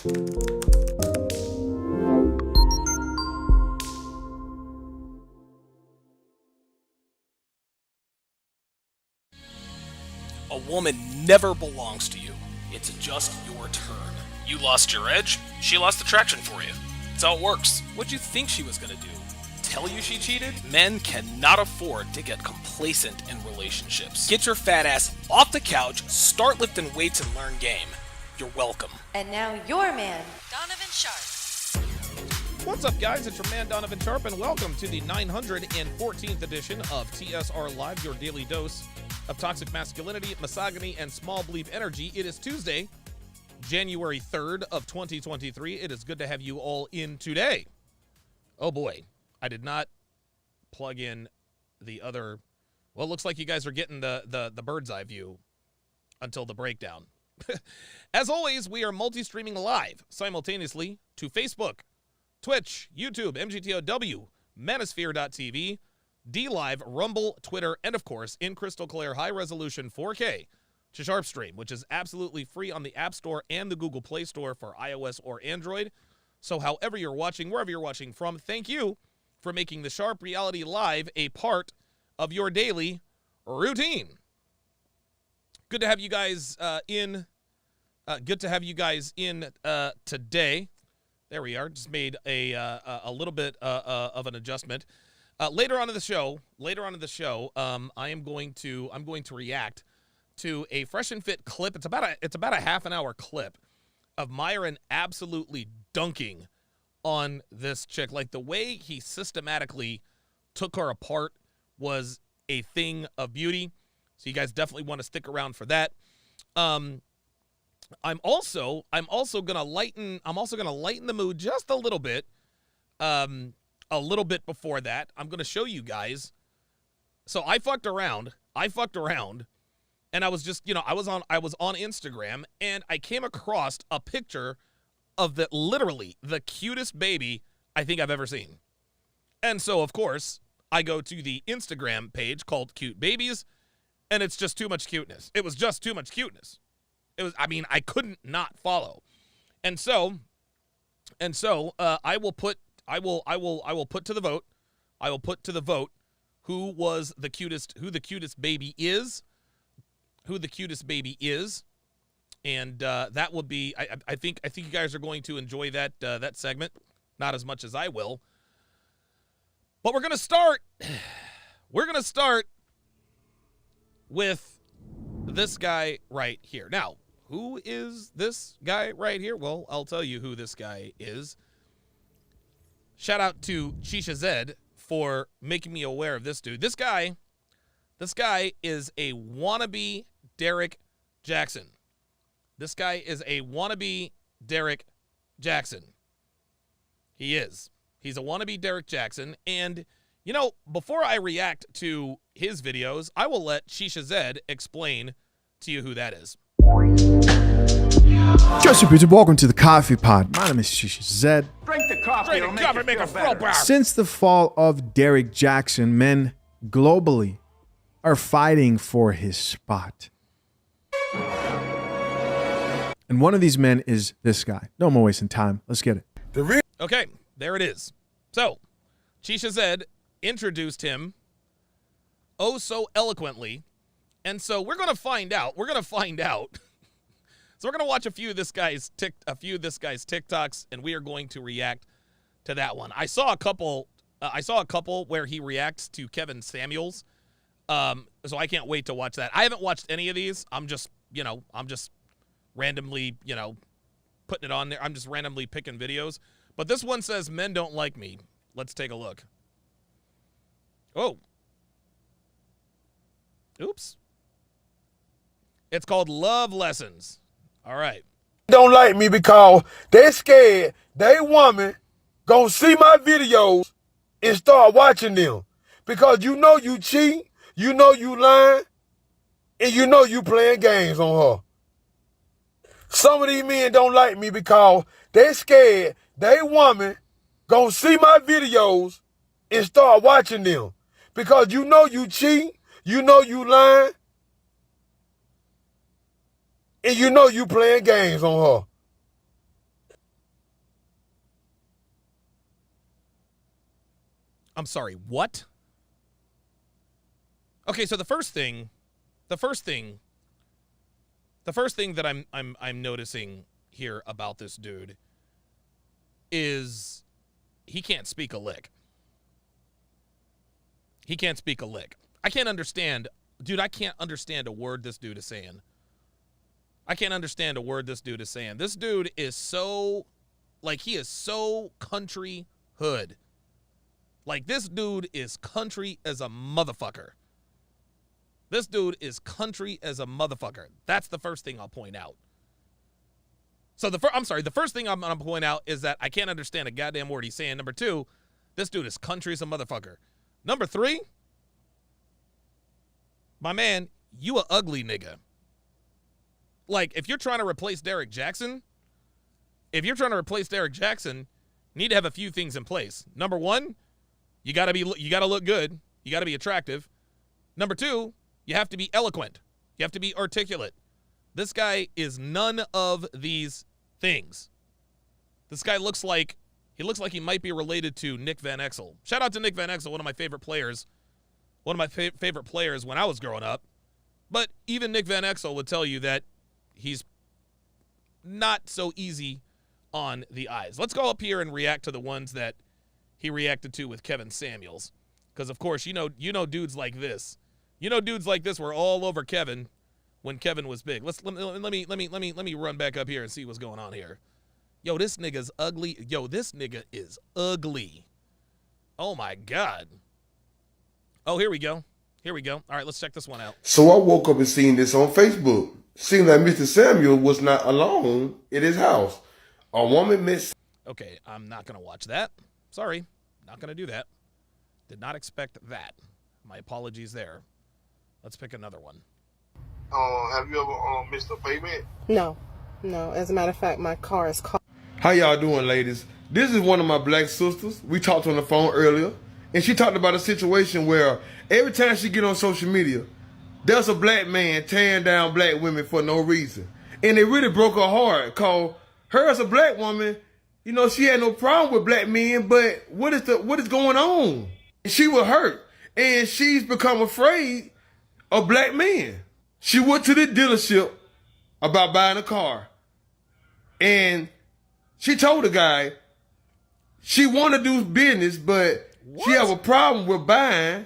A woman never belongs to you. It's just your turn. You lost your edge, she lost attraction for you. That's how it works. What'd you think she was gonna do? Tell you she cheated? Men cannot afford to get complacent in relationships. Get your fat ass off the couch, start lifting weights, and learn game. You're welcome. And now your man, Donovan Sharpe. What's up, guys? It's your man, Donovan Sharpe, and welcome to the 914th edition of TSR Live, your daily dose of toxic masculinity, misogyny, and small bleep energy. It is Tuesday, January 3rd of 2023. It is good to have you all in today. Oh boy, I did not plug in the other. Well, it looks like you guys are getting the bird's eye view until the breakdown. As always, we are multi-streaming live simultaneously to Facebook, Twitch, YouTube, MGTOW, Manosphere.tv, DLive, Rumble, Twitter, and of course, in crystal clear high-resolution 4K to SharpeStream, which is absolutely free on the App Store and the Google Play Store for iOS or Android. So however you're watching, wherever you're watching from, thank you for making the Sharpe Reality Live a part of your daily routine. Good to have you guys in. Good to have you guys in today. There we are. Just made a little bit of an adjustment. Later on in the show, I'm going to react to a Fresh and Fit clip. It's about a half an hour clip of Myron absolutely dunking on this chick. Like, the way he systematically took her apart was a thing of beauty. So you guys definitely want to stick around for that. I'm also gonna lighten the mood just a little bit. A little bit before that, I'm going to show you guys. So I fucked around, and I was just, I was on Instagram, and I came across a picture of literally the cutest baby I think I've ever seen. And so, of course, I go to the Instagram page called Cute Babies, and it's just too much cuteness. It was just too much cuteness. I couldn't not follow. And so I will put to the vote who the cutest baby is, and that will be. I think you guys are going to enjoy that segment, not as much as I will. But we're gonna start with this guy right here. Now, who is this guy right here? Well, I'll tell you who this guy is. Shout out to Shisha Zed for making me aware of this dude. This guy is a wannabe Derek Jackson. This guy is a wannabe Derek Jackson. He is. He's a wannabe Derek Jackson. And, before I react to his videos, I will let Shisha Zed explain to you who that is. Just people, welcome to the Coffee Pod. My name is Shisha Zed. Drink the coffee, make a feel better. Since the fall of Derek Jackson, men globally are fighting for his spot. And one of these men is this guy. No more wasting time. Let's get it. Okay, there it is. So, Shisha Zed introduced him oh so eloquently. And so we're going to find out. So we're going to watch a few of this guy's TikToks, and we are going to react to that one. I saw a couple where he reacts to Kevin Samuels. So I can't wait to watch that. I haven't watched any of these. I'm just randomly, putting it on there. I'm just randomly picking videos. But this one says men don't like me. Let's take a look. Oh. Oops. It's called Love Lessons. All right. Don't like me because they scared they woman gonna see my videos and start watching them. Because you cheat, you lying, and you playing games on her. Some of these men don't like me because they scared they woman gonna see my videos and start watching them. Because you cheat, you lying, and you playing games on her. I'm sorry, what? Okay, so the first thing that I'm noticing here about this dude is he can't speak a lick. He can't speak a lick. I can't understand, dude, I can't understand a word this dude is saying. I can't understand a word this dude is saying. This dude is so, like, he is so country hood. Like, this dude is country as a motherfucker. This dude is country as a motherfucker. That's the first thing I'll point out. So the first thing I'm going to point out is that I can't understand a goddamn word he's saying. Number two, this dude is country as a motherfucker. Number three, my man, you a ugly nigga. Like, if you're trying to replace Derek Jackson, you need to have a few things in place. Number one, you gotta look good. You gotta be attractive. Number two, you have to be eloquent. You have to be articulate. This guy is none of these things. This guy looks like he might be related to Nick Van Exel. Shout out to Nick Van Exel, one of my favorite players. One of my favorite players when I was growing up. But even Nick Van Exel would tell you that he's not so easy on the eyes. Let's go up here and react to the ones that he reacted to with Kevin Samuels. Because, of course, you know dudes like this. You know dudes like this were all over Kevin when Kevin was big. Let me run back up here and see what's going on here. Yo, this nigga's ugly. Yo, this nigga is ugly. Oh, my God. Oh, here we go. Here we go. All right, let's check this one out. So I woke up and seen this on Facebook. Seemed like Mr. Samuel was not alone in his house. A woman missed. Okay, I'm not going to watch that. Sorry, not going to do that. Did not expect that. My apologies there. Let's pick another one. Have you ever missed a payment? No. As a matter of fact, my car is called. How y'all doing, ladies? This is one of my black sisters. We talked on the phone earlier, and she talked about a situation where every time she get on social media, there's a black man tearing down black women for no reason. And it really broke her heart, cause her as a black woman, you know, she had no problem with black men, but what is going on? She was hurt, and she's become afraid of black men. She went to the dealership about buying a car, and she told the guy she want to do business, but she have a problem with buying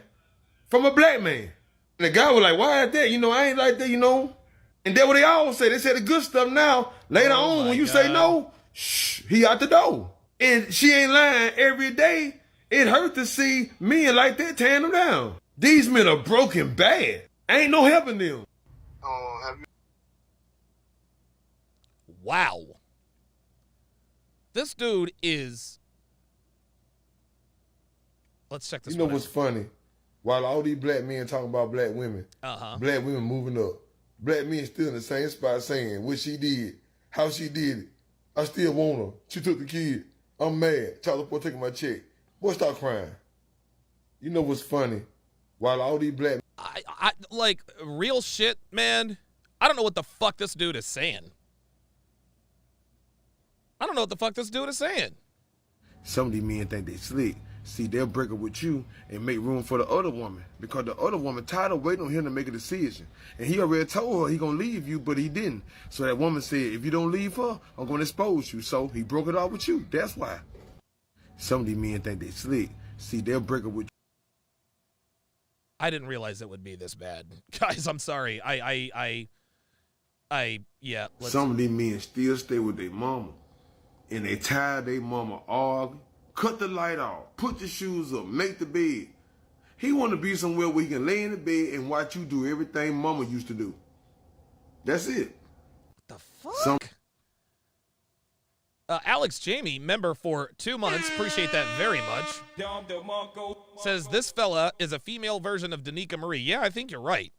from a black man. And the guy was like, why is that? You know, I ain't like that, you know. And that's what they all say. They say the good stuff now. Later on, when you say no, shh, he out the door. And she ain't lying. Every day, it hurt to see men like that tearing them down. These men are broken bad. Ain't no helping them. Wow. This dude is... Let's check this You know one what's out. funny? While all these black men talking about black women, black women moving up, black men still in the same spot saying what she did, how she did it. I still want her. She took the kid. I'm mad. Child support taking my check. Boy, stop crying. You know what's funny? While all these black... I like, real shit, man. I don't know what the fuck this dude is saying. Some of these men think they slick. See, they'll break up with you and make room for the other woman because the other woman tired of waiting on him to make a decision. And he already told her he gonna leave you, but he didn't. So that woman said, if you don't leave her, I'm gonna expose you. So he broke it off with you. That's why. Some of these men think they slick. See, they'll break up with you. I didn't realize it would be this bad. Guys, I'm sorry. Yeah. Some of these men still stay with their mama. And they tired their mama arguing. Cut the light off. Put the shoes up. Make the bed. He want to be somewhere where he can lay in the bed and watch you do everything mama used to do. That's it. What the fuck? Alex Jamie, member for 2 months. Appreciate that very much. Says this fella is a female version of Danica Marie. Yeah, I think you're right.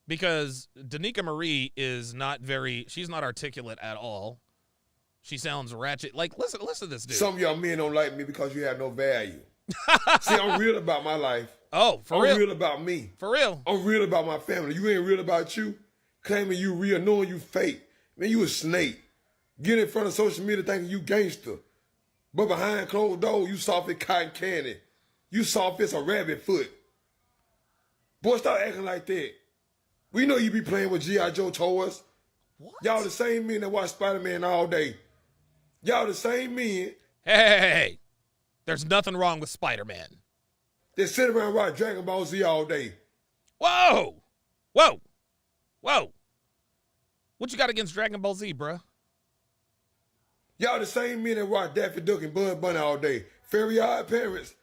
Because Danica Marie is not she's not articulate at all. She sounds ratchet. Like, listen to this dude. Some of y'all men don't like me because you have no value. See, I'm real about my life. Oh, for real? I'm real about me. For real? I'm real about my family. You ain't real about you. Claiming you real, knowing you fake. Man, you a snake. Get in front of social media thinking you gangster. But behind closed doors, you soft as cotton candy. You soft as a rabbit foot. Boy, stop acting like that. We know you be playing with G.I. Joe toys. What? Y'all the same men that watch Spider-Man all day. Y'all the same men Hey. There's nothing wrong with Spider-Man. that sit around and watch Dragon Ball Z all day. Whoa. What you got against Dragon Ball Z, bruh? Y'all the same men that watch Daffy Duck and Bud Bunny all day. Fairy Odd Parents.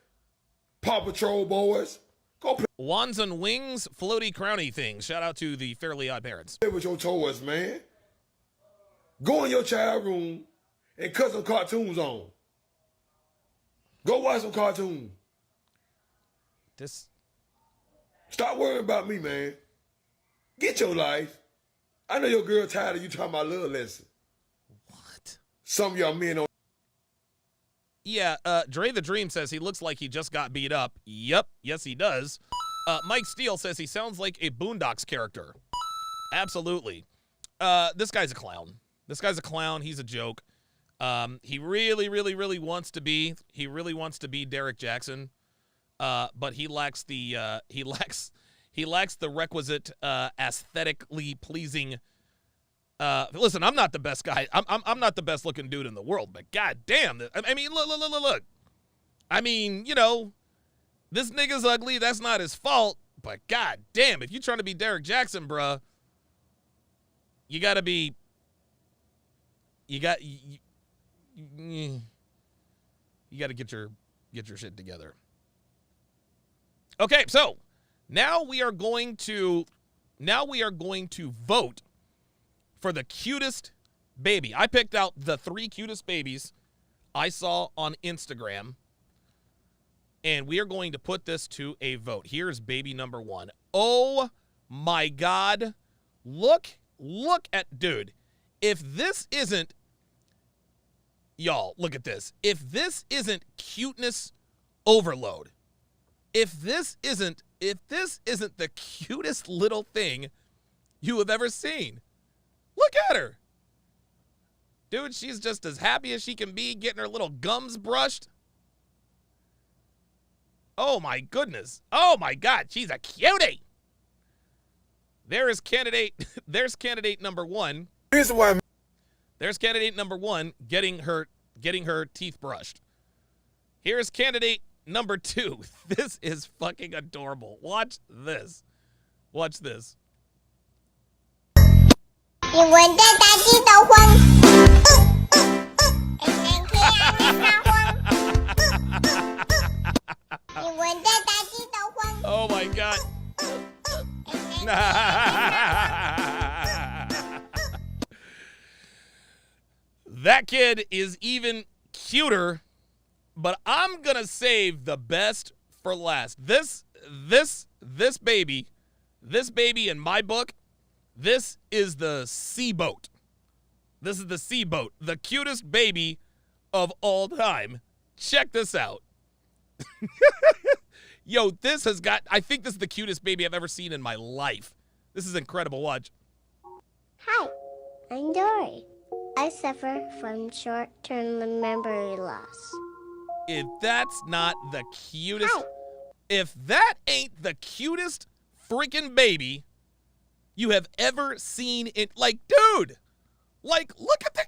Paw Patrol boys. Go Wands and Wings, floaty crowny things. Shout out to the Fairly Odd Parents. play with your toys, man. Go in your child room and cut some cartoons on. Go watch some cartoons. This. Stop worrying about me, man. Get your life. I know your girl tired of you talking about love lesson. What? Some of y'all men on. Yeah, Dre the Dream says he looks like he just got beat up. Yep, yes he does. Mike Steele says he sounds like a Boondocks character. Absolutely. This guy's a clown. He's a joke. He really wants to be. He really wants to be Derek Jackson. But he lacks the requisite aesthetically pleasing. Listen, I'm not the best guy. I'm not the best looking dude in the world, but god damn, I mean, look. I mean, you know, this nigga's ugly. That's not his fault. But god damn, if you're trying to be Derek Jackson, bruh, you gotta be. You got to get your shit together. Okay, so now we are going to vote for the cutest baby. I picked out the 3 cutest babies I saw on Instagram, and we are going to put this to a vote. Here's baby number 1. Oh my God. Look at, dude. If this isn't, y'all, look at this. If this isn't cuteness overload, if this isn't the cutest little thing you have ever seen, look at her. Dude, she's just as happy as she can be getting her little gums brushed. Oh my goodness. Oh my God, she's a cutie. There's candidate number 1. Reason why There's candidate number 1 getting her teeth brushed. Here's candidate number 2. This is fucking adorable. Watch this. Watch this. 你闻着大地的风，你闻着大地的风。 Oh my God. That kid is even cuter, but I'm gonna save the best for last. This baby in my book, this is the sea boat. This is the sea boat, the cutest baby of all time. Check this out. Yo, I think this is the cutest baby I've ever seen in my life. This is incredible. Watch. Hi, I'm Dory. I suffer from short-term memory loss. If that's not the cutest, Hi. if that ain't the cutest freaking baby you have ever seen in, like, dude, like, look at the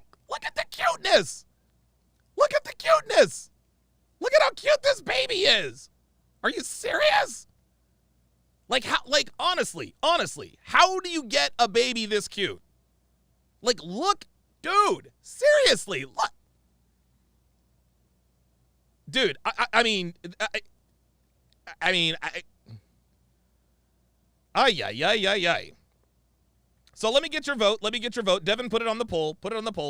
cuteness. Look at the cuteness. Look at how cute this baby is. Are you serious? Like, honestly, how do you get a baby this cute? Like, look, dude, seriously, look. Dude, I mean, So let me get your vote. Devin, put it on the poll.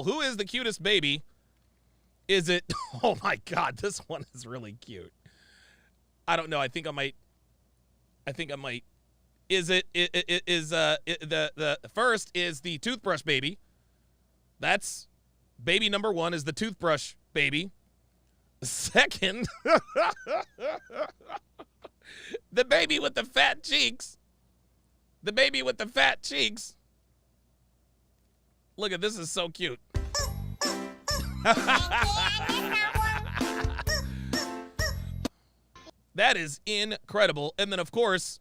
Who is the cutest baby? Is it? Oh my God, this one is really cute. I don't know. I think I might. Is it? The first is the toothbrush baby. That's baby number 1 is the toothbrush baby. Second, the baby with the fat cheeks. Look at this, is so cute. That is incredible. And then of course,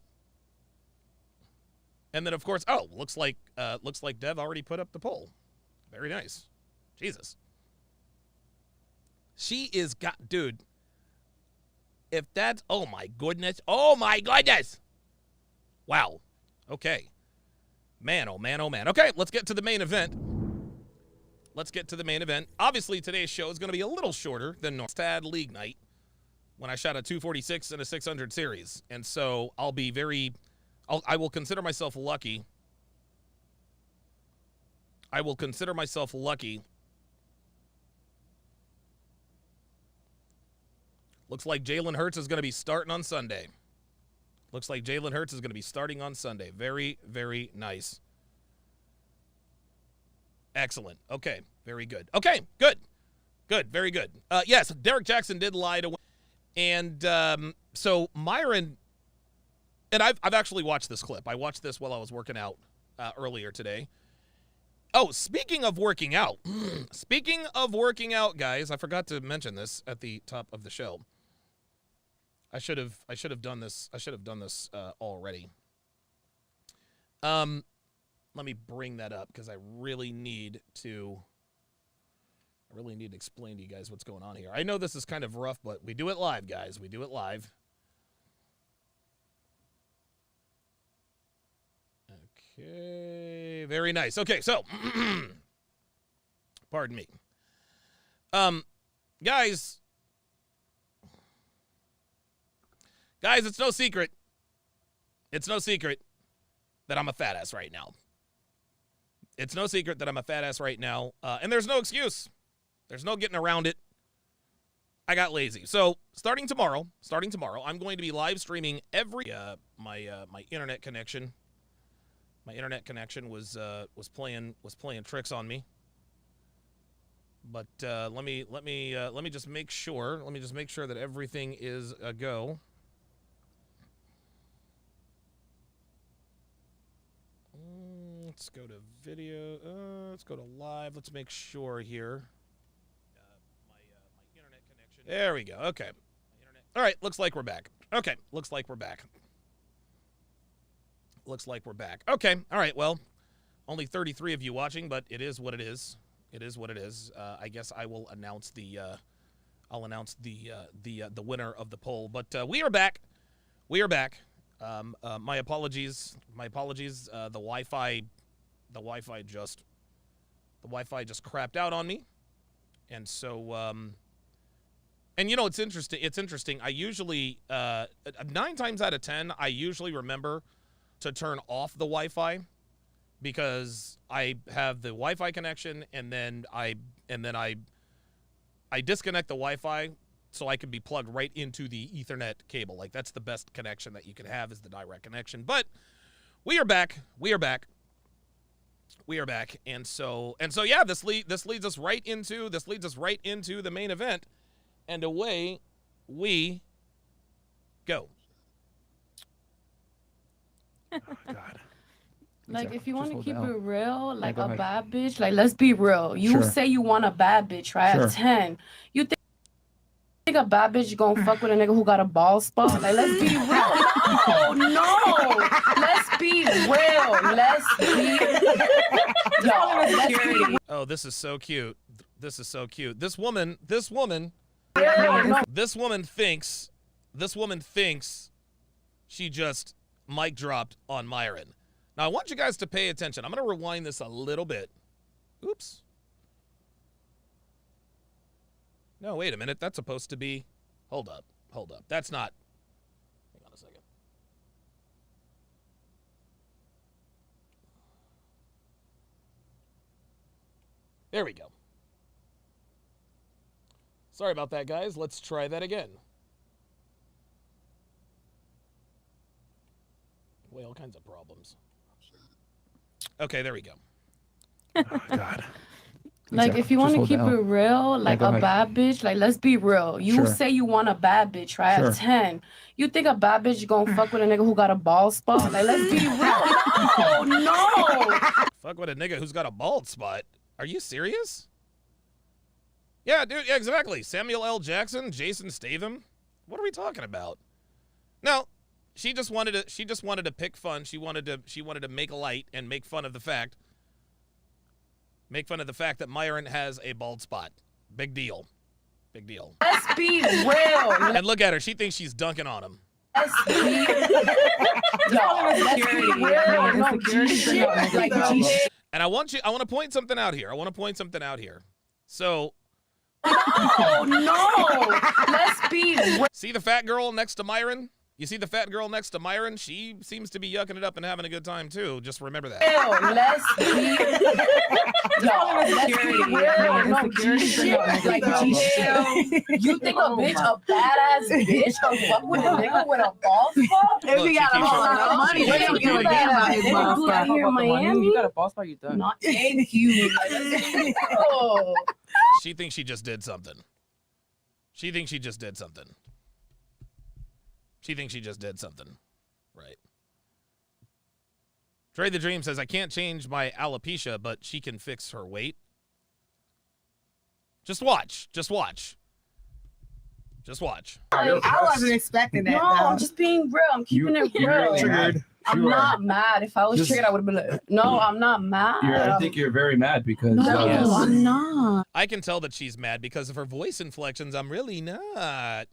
oh, looks like Dev already put up the poll. Very nice. Jesus. She is dude. If that's, oh my goodness. Oh my goodness. Wow. Okay. Man, oh man, oh man. Okay, let's get to the main event. Obviously, today's show is going to be a little shorter than normal. Tad League Night when I shot a 246 and a 600 series. And so I'll be I will consider myself lucky. Looks like Jalen Hurts is going to be starting on Sunday. Very, very nice. Excellent. Okay, very good. Okay, good. Very good. Yes, Derek Jackson did lie to win. And so Myron, and I've actually watched this clip. I watched this while I was working out earlier today. Oh, speaking of working out, guys, I forgot to mention this at the top of the show. I should have done this. Already. Let me bring that up because I really need to explain to you guys what's going on here. I know this is kind of rough, but we do it live, guys. We do it live. Okay, very nice. Okay, so pardon me. Guys, it's no secret. It's no secret that I'm a fat ass right now. And there's no excuse. There's no getting around it. I got lazy. So starting tomorrow, I'm going to be live streaming every my internet connection. My internet connection was playing tricks on me. But let me just make sure. Let me just make sure that everything is a go. Let's go to video. Let's go to live. Let's make sure here. My internet connection. There we go. Okay. All right. Looks like we're back. Okay. Looks like we're back. Okay. All right. Well, only 33 of you watching, but it is what it is. I guess I will announce the winner of the poll. But we are back. My apologies. The Wi-Fi just crapped out on me, and so and you know it's interesting. I usually 9 times out of 10 I usually remember to turn off the Wi-Fi because I have the Wi-Fi connection, and then I disconnect the Wi-Fi so I can be plugged right into the Ethernet cable. Like, that's the best connection that you can have, is the direct connection. But we are back. And so yeah, this leads us right into the main event, and away we go. Oh, God. Like, if you want to hold keep down. it real, like go a ahead. bad bitch, like, let's be real. You Sure. say you want a bad bitch, right? Sure. At 10. You think a bad bitch gonna fuck with a nigga who got a bald spot? Like, let's be real. No. Let's be real. Oh, this is so cute. This woman thinks she just mic dropped on Myron. Now, I want you guys to pay attention. I'm going to rewind this a little bit. Oops. No, wait a minute. That's supposed to be... Hold up. That's not... Hang on a second. There we go. Sorry about that, guys. Let's try that again. Boy, all kinds of problems. Okay, there we go. Oh, God. Like, if you want to hold keep down. it real, like go a ahead. bad bitch, like, let's be real. You Sure. say you want a bad bitch, right? Sure. At 10. You think a bad bitch gonna fuck with a nigga who got a bald spot? Like, let's be real. No. Fuck with a nigga who's got a bald spot. Are you serious? Yeah, dude, yeah, exactly. Samuel L. Jackson, Jason Statham. What are we talking about? No, she just wanted to pick fun. She wanted to make light and make fun of the fact that Myron has a bald spot. Big deal. Big deal. Let's be real. And look at her. She thinks she's dunking on him. Let's be real. No, G-shit. Like, G-shit. And I want to point something out here. So. Oh, no. Let's be real. See the fat girl next to Myron? You see the fat girl next to Myron? She seems to be yucking it up and having a good time, too. Just remember that. Let's be real. No, G-shit. Like, G-shit. You think a bitch, a badass bitch, can fuck with a nigga with a ball spot? If he got a whole lot of money, they don't give a damn about his ball spot. Here in Miami? You got a ball spot, you done. Not thank you. Oh. She thinks she just did something. She thinks she just did something. Right. Trey the Dream says, I can't change my alopecia, but she can fix her weight. Just watch. I wasn't expecting that. No, I'm just being real. I'm keeping it real. Triggered. I'm not mad. If I was triggered, I would have been like, no, I'm not mad. I think you're very mad because. No, Yes. I'm not. I can tell that she's mad because of her voice inflections. I'm really not.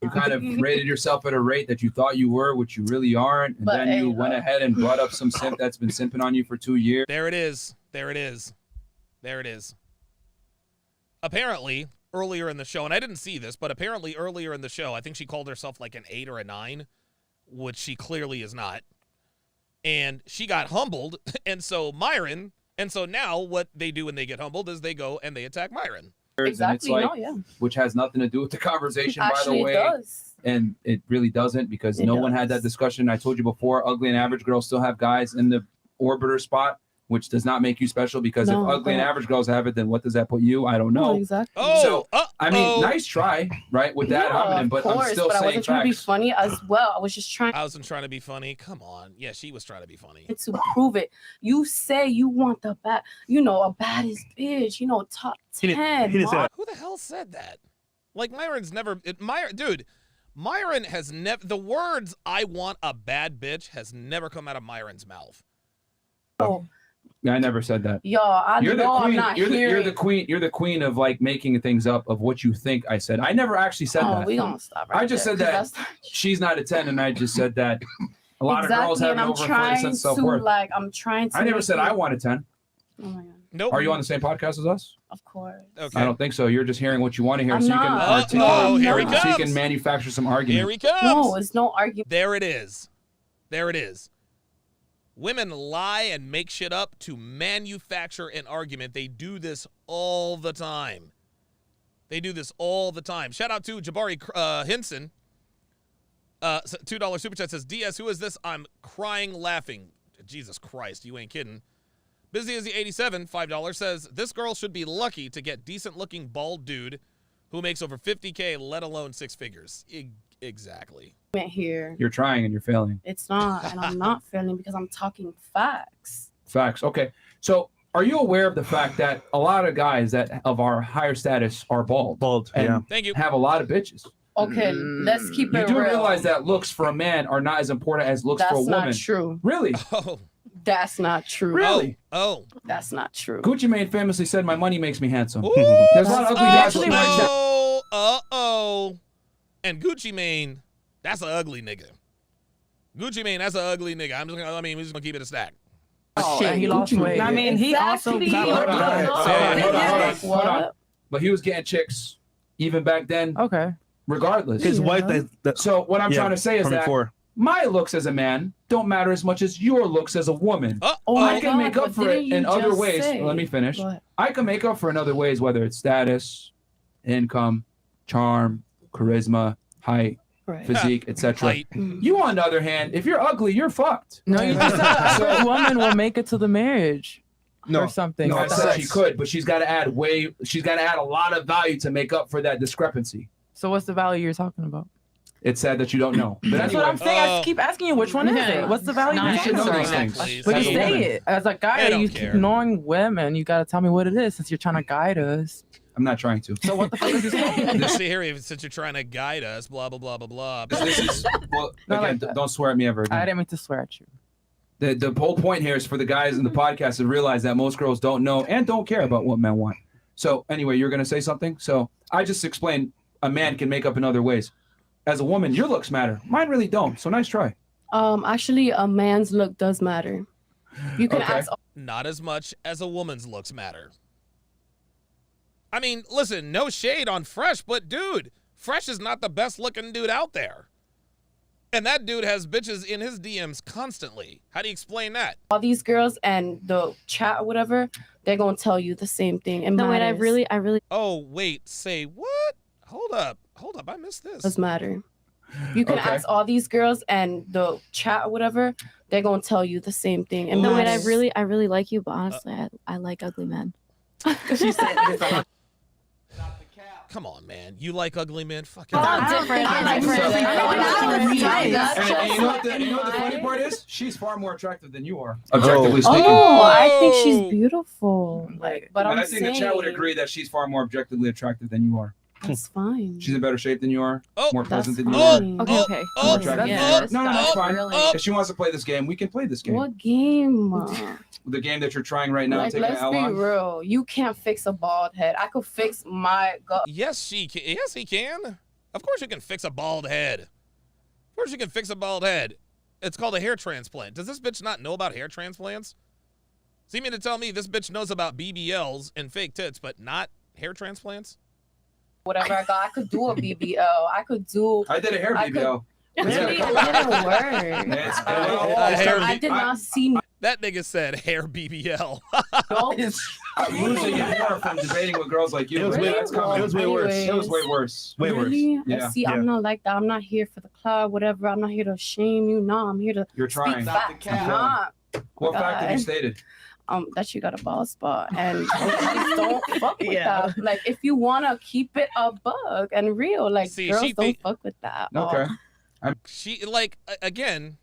You kind of rated yourself at a rate that you thought you were, which you really aren't, and But, then you went ahead and brought up some simp that's been simping on you for 2 years. There it is. Apparently, earlier in the show, and I didn't see this, but apparently earlier in the show, I think she called herself like an 8 or a 9, which she clearly is not. And she got humbled, and so now what they do when they get humbled is they go and they attack Myron. Exactly. And it's like, which has nothing to do with the conversation, Actually, by the way. it does. And it really doesn't, because no one had that discussion. I told you before, ugly and average girls still have guys in the orbiter spot, which does not make you special, because if ugly and average girls have it, then what does that put you? I don't know. Exactly. I mean, nice try, right, with that happening, but I'm still but I saying wasn't trying to be facts. funny as well. I was just trying I wasn't trying to be funny. Come on. Yeah, she was trying to be funny. to prove it. You say you want the bad, a baddest bitch, top 10. Who the hell said that? Like, Myron's never... Myron has never... The words, I want a bad bitch, has never come out of Myron's mouth. Oh. I never said that. Yo, I You're the know queen. I'm not You're hearing. the queen. You're the queen of like making things up of what you think I said. I never actually said that. We gonna stop right I just there, said that 'cause that's she's not a 10, and I just said that a lot of girls have and an I'm overinflated trying sense of to self-worth. I'm trying to. I never make said it- I want a 10. Oh my god. Nope. Are you on the same podcast as us? Of course. Okay. I don't think so. You're just hearing what you want to hear, I'm so you not. can Uh-oh, here he so you comes. can manufacture some argument. Here he comes. No, it's no argument. There it is. Women lie and make shit up to manufacture an argument. They do this all the time. Shout out to Jabari Hinson. $2 super chat says, DS, who is this? I'm crying laughing. Jesus Christ, you ain't kidding. Busy as the 87, $5 says, this girl should be lucky to get decent looking bald dude who makes over 50K, let alone 6 figures. Exactly. Here. You're trying and you're failing. It's not, and I'm not failing because I'm talking facts. Facts. Okay. So are you aware of the fact that a lot of guys that of our higher status are bald? And Thank you. have a lot of bitches. Okay, let's keep You it do real. realize that looks for a man are not as important as looks for a That's woman. not true. Really? Oh. That's not true. Really? Oh. That's not true. Gucci Mane famously said, "My money makes me handsome." Ooh. There's a lot of ugly guys looking like that. Uh-oh. And Gucci Mane, that's an ugly nigga. Gucci Mane, that's an ugly nigga. We're just gonna keep it a stack. Oh, and he lost weight. I mean, he also got Hold on. But he was getting chicks even back then. Okay. Regardless. His wife. So what I'm trying to say is that before. my looks as a man don't matter as much as your looks as a woman. Oh I my can God, make up what for it didn't you in other just ways. say? Let me finish. Go ahead. I can make up for in other ways, whether it's status, income, charm, charisma, height, Right. physique, etc. Height. You, on the other hand, if you're ugly, you're fucked. No, you just said a woman will make it to the marriage. No. Or something. No, I like said that. she could, but she's got to add a lot of value to make up for that discrepancy. So what's the value you're talking about? It's sad that you don't know. But That's what I'm saying. I keep asking you which one is Yeah. it? What's the value? You you're should know talking these about? things. Please. But As you a say woman. it as a They guy. don't You care. keep knowing women. You got to tell me what it is since you're trying to guide us. I'm not trying to. So what the fuck is you saying? Let's see here, since you're trying to guide us, blah, blah, blah, blah, blah. This is, well, Not again, like that. don't swear at me ever again. I didn't mean to swear at you. The whole point here is for the guys in the podcast to realize that most girls don't know and don't care about what men want. So anyway, you're going to say something? So I just explained a man can make up in other ways. As a woman, your looks matter. Mine really don't. So nice try. Actually, a man's look does matter. You can Okay. ask. Not as much as a woman's looks matter. I mean, listen, no shade on Fresh, but dude, Fresh is not the best looking dude out there. And that dude has bitches in his DMs constantly. How do you explain that? All these girls and the chat or whatever, they're gonna tell you the same thing. It No, wait, I matters. really Oh, wait, say what? Hold up, I missed this. does matter. You can Okay. ask all these girls and the chat or whatever, they're gonna tell you the same thing. It No, wait, matters. I really like you, but honestly, I like ugly men. She said, Come on, man. You like ugly men? Fuck Oh, it. different. I different. really Different. That's And you know what the funny part is? She's far more attractive than you are. Objectively speaking. Oh, I think she's beautiful. Like, but But I'm I think saying the chat would agree that she's far more objectively attractive than you are. that's fine. She's in better shape than you are. Oh, More That's pleasant than you fine. are. Okay, okay. Oh, More attractive. yeah, No, that's fine. really. If she wants to play this game, we can play this game. What game? The game that you're trying right now, Like, taking an let's L be on. real. You can't fix a bald head. I could fix my gut. Yes, she can. Yes, he can. Of course you can fix a bald head. Of course you can fix a bald head. It's called a hair transplant. Does this bitch not know about hair transplants? So you mean to tell me this bitch knows about BBLs and fake tits, but not hair transplants? Whatever I got, I could do a BBL. I could do. I did a hair I could- BBL. Really, Yeah. it didn't work. It's- I did not see That nigga said hair BBL. no. I'm losing it more from debating with girls like you. It was man. way- That's coming. it was way worse. It was way worse. Way worse. Really? Yeah. See, Yeah. I'm not like that. I'm not here for the cloud, whatever. I'm not here to shame you. No, I'm here to You're speak trying. facts. I'm not. What fact have you God. stated? That you got a bald spot, and please don't fuck with that. Like, if you wanna keep it a bug and real, like See, girls she don't think- fuck with that. Okay. She, like, again,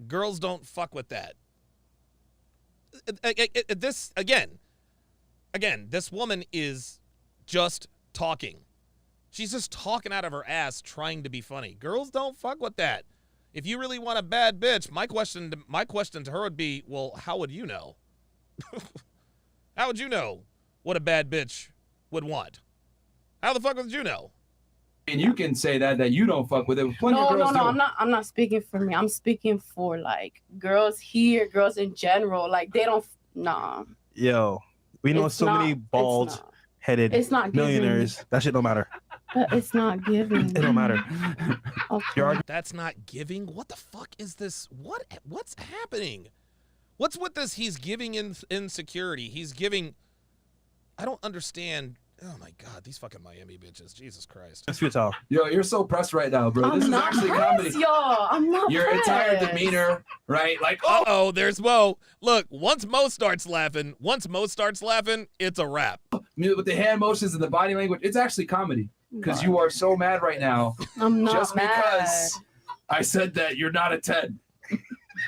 girls don't fuck with that. This, again, this woman is just talking. She's just talking out of her ass trying to be funny. Girls don't fuck with that. If you really want a bad bitch, my question to her would be, well, how would you know? How would you know what a bad bitch would want? How the fuck would you know? And you can say that you don't fuck with it. Plenty of No, girls do. I'm not speaking for me. I'm speaking for like girls here, girls in general. Like they don't. Nah. Yo, we know It's so not- many it's bald-headed It's not giving. millionaires. That shit don't matter. But it's not giving. It don't matter. Okay. That's not giving. What the fuck is this? What's happening? What's with this? He's giving insecurity. He's giving. I don't understand. Oh my god, these fucking Miami bitches. Jesus Christ. That's futile. Yo, you're so pressed right now, bro. I'm This is not actually pressed, comedy. Yo, I'm not Your entire pressed. demeanor, right? Like, Uh-oh, there's Mo. Look, once Mo starts laughing, it's a wrap. with the hand motions and the body language, it's actually comedy. Because you are so mad right now. I'm not Just mad. because I said that you're not a 10.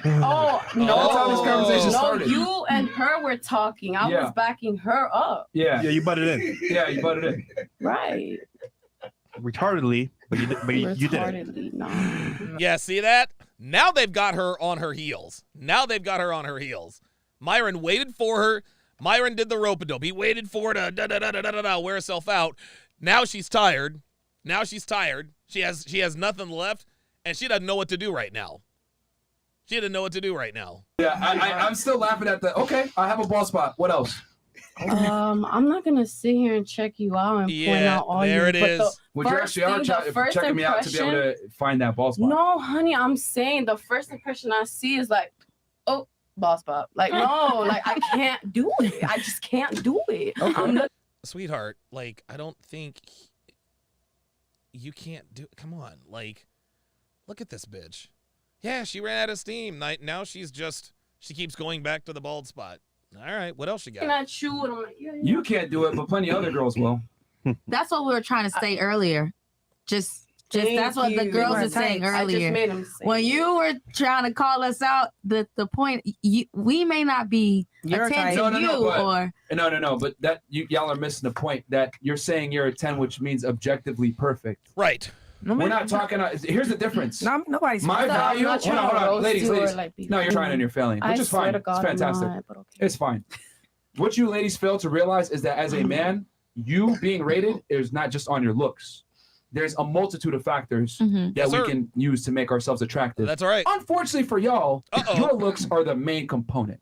Oh no! That's how this conversation no, started. you and her were talking. I Yeah. was backing her up. Yeah. Yeah, you butted in. Yeah, you butted in. Right. Retardedly, but you did it. Retardedly, no. Yeah, see that? Now they've got her on her heels. Myron waited for her. Myron did the rope-a-dope. He waited for her to wear herself out. Now she's tired. She has nothing left, and she doesn't know what to do right now. Yeah, I'm still laughing at the, okay, I have a ball spot. What else? I'm not gonna sit here and check you out and point Yeah, out all there you. it but is. the Would you first actually are thing, the first checking me out to be able to find that ball spot? No, honey, I'm saying the first impression I see is like, oh, ball spot. Like, no, like I can't do it. I just can't do it. Okay. I'm not. Sweetheart, like, I don't think you can't do. Come on, like, look at this bitch. Yeah, she ran out of steam. Now she keeps going back to the bald spot. All right, what else you got? At you, and I'm like, yeah. You can't do it, but plenty of other girls will. That's what we were trying to say earlier. Just That's what the girls were saying I just earlier. made him say When you were trying to call us out, the point we may not be You're a 10 right. to No, you, but- or No, but that y'all are missing the point that you're saying you're a 10, which means objectively perfect. Right. We're not talking. Here's the difference. Nobody's. My value. I'm not Hold trying to on, roast ladies. you or, Ladies. like, be No, you're trying mean. and you're failing, I which is swear fine. to God, It's fantastic. I'm not, but okay. It's fine. What you ladies fail to realize is that as a man, you being rated is not just on your looks. There's a multitude of factors that Yes, we sir. can use to make ourselves attractive. That's all right. Unfortunately for y'all, your looks are the main component.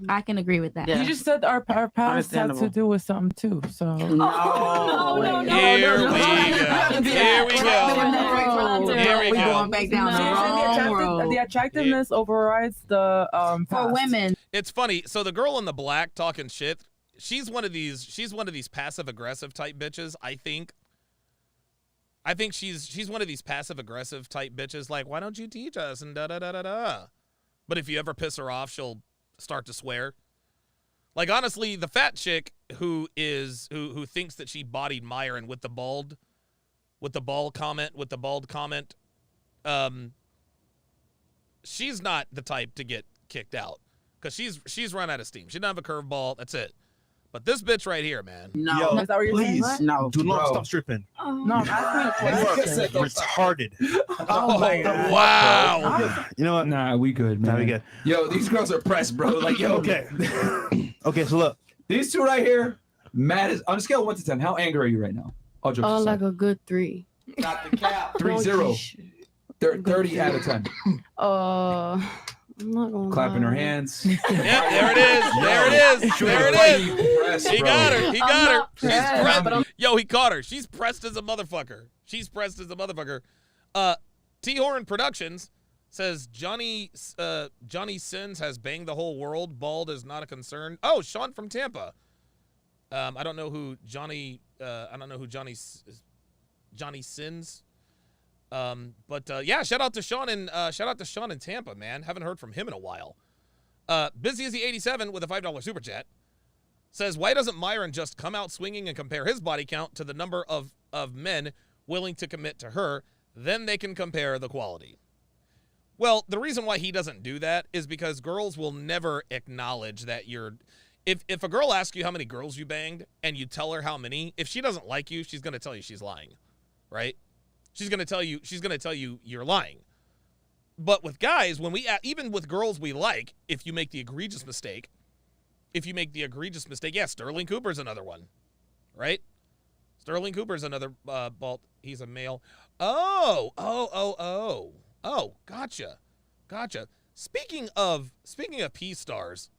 I can agree with that. You just said our past had Understandable. to do with something too. So Here we go. Here we go. Here we We're go. going back down the wrong road. the attractiveness overrides the For past. women. It's funny. So the girl in the black talking shit, she's one of these passive aggressive type bitches, I think. I think she's one of these passive aggressive type bitches like, "Why don't you teach us?" and da da da da da. But if you ever piss her off, she'll start to swear. Like, honestly, the fat chick who thinks that she bodied Myron with the bald comment, she's not the type to get kicked out because she's run out of steam. She doesn't have a curveball. That's it. But this bitch right here, man. Yo, Is that what you're saying? please, No. do not Bro. stop stripping. No, I'm asking a You are question. retarded. Oh my God. Wow. You know what? Nah, we good, man. Nah, we good. Yo, these girls are pressed, bro. Like, yo, Okay. Okay, so look. these two right here, Matt is on a scale of 1 to 10. How angry are you right now? All jokes Oh, aside. like a good 3. 3-0. 30 out of 10. I'm not gonna Clapping her lie. hands. Yep, there it is. There it is. There it is. Pressed, He bro. got her. He got her. She's pressed, pressed. but I'm- Yo, he caught her. She's pressed as a motherfucker. T-Horn Productions says Johnny Sins has banged the whole world. Bald is not a concern. Oh, Sean from Tampa. I don't know who Johnny Sins. But yeah, shout out to Sean in Tampa, man. Haven't heard from him in a while. Busy as the 87 with a $5 super chat says, why doesn't Myron just come out swinging and compare his body count to the number of men willing to commit to her? Then they can compare the quality. Well, the reason why he doesn't do that is because girls will never acknowledge that you're. If a girl asks you how many girls you banged and you tell her how many, if she doesn't like you, she's gonna tell you she's lying, right? She's gonna tell you you're lying. But with guys, even with girls we like, if you make the egregious mistake, yeah, Sterling Cooper's another one, right? Sterling Cooper's another bald. He's a male. Oh, gotcha. Speaking of P stars,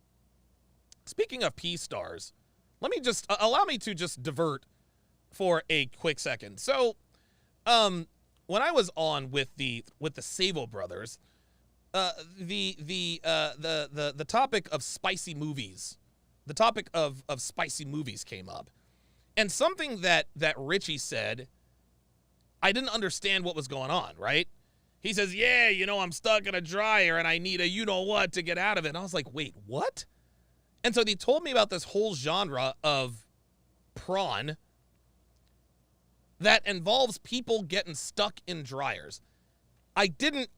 let me just allow me to just divert for a quick second. So, when I was on with the Savo brothers, the topic of spicy movies, came up, and something that Richie said, I didn't understand what was going on. Right? He says, "Yeah, I'm stuck in a dryer and I need a you-know-what to get out of it." And I was like, "Wait, what?" And so they told me about this whole genre of prawn that involves people getting stuck in dryers. I didn't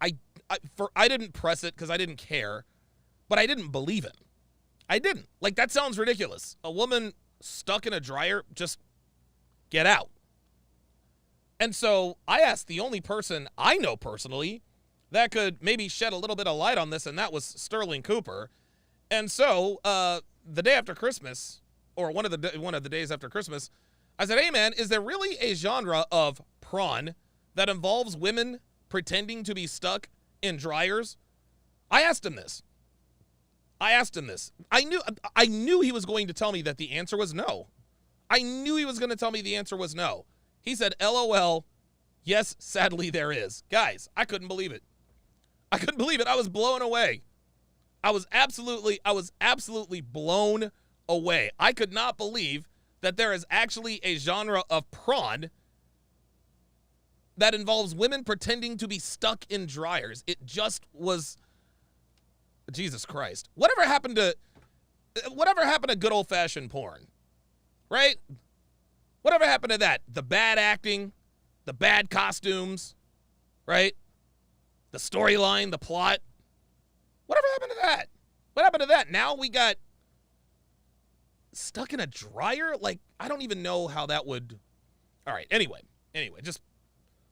press it because I didn't care, but I didn't believe it. I didn't. Like, that sounds ridiculous. A woman stuck in a dryer, just get out. And so I asked the only person I know personally that could maybe shed a little bit of light on this, and that was Sterling Cooper. And so the day after Christmas, or one of the days after Christmas, I said, "Hey man, is there really a genre of prawn that involves women pretending to be stuck in dryers?" I asked him this. I knew he was going to tell me that the answer was no. I knew he was going to tell me the answer was no. He said, "LOL, yes, sadly there is." Guys, I couldn't believe it. I was blown away. I was absolutely blown away. I could not believe that there is actually a genre of prawn that involves women pretending to be stuck in dryers. It just was, Jesus Christ. Whatever happened to good old-fashioned porn, right? Whatever happened to that? The bad acting, the bad costumes, right? The storyline, the plot. Whatever happened to that? What happened to that? Now we got stuck in a dryer? Like, I don't even know how that would... All right, anyway, just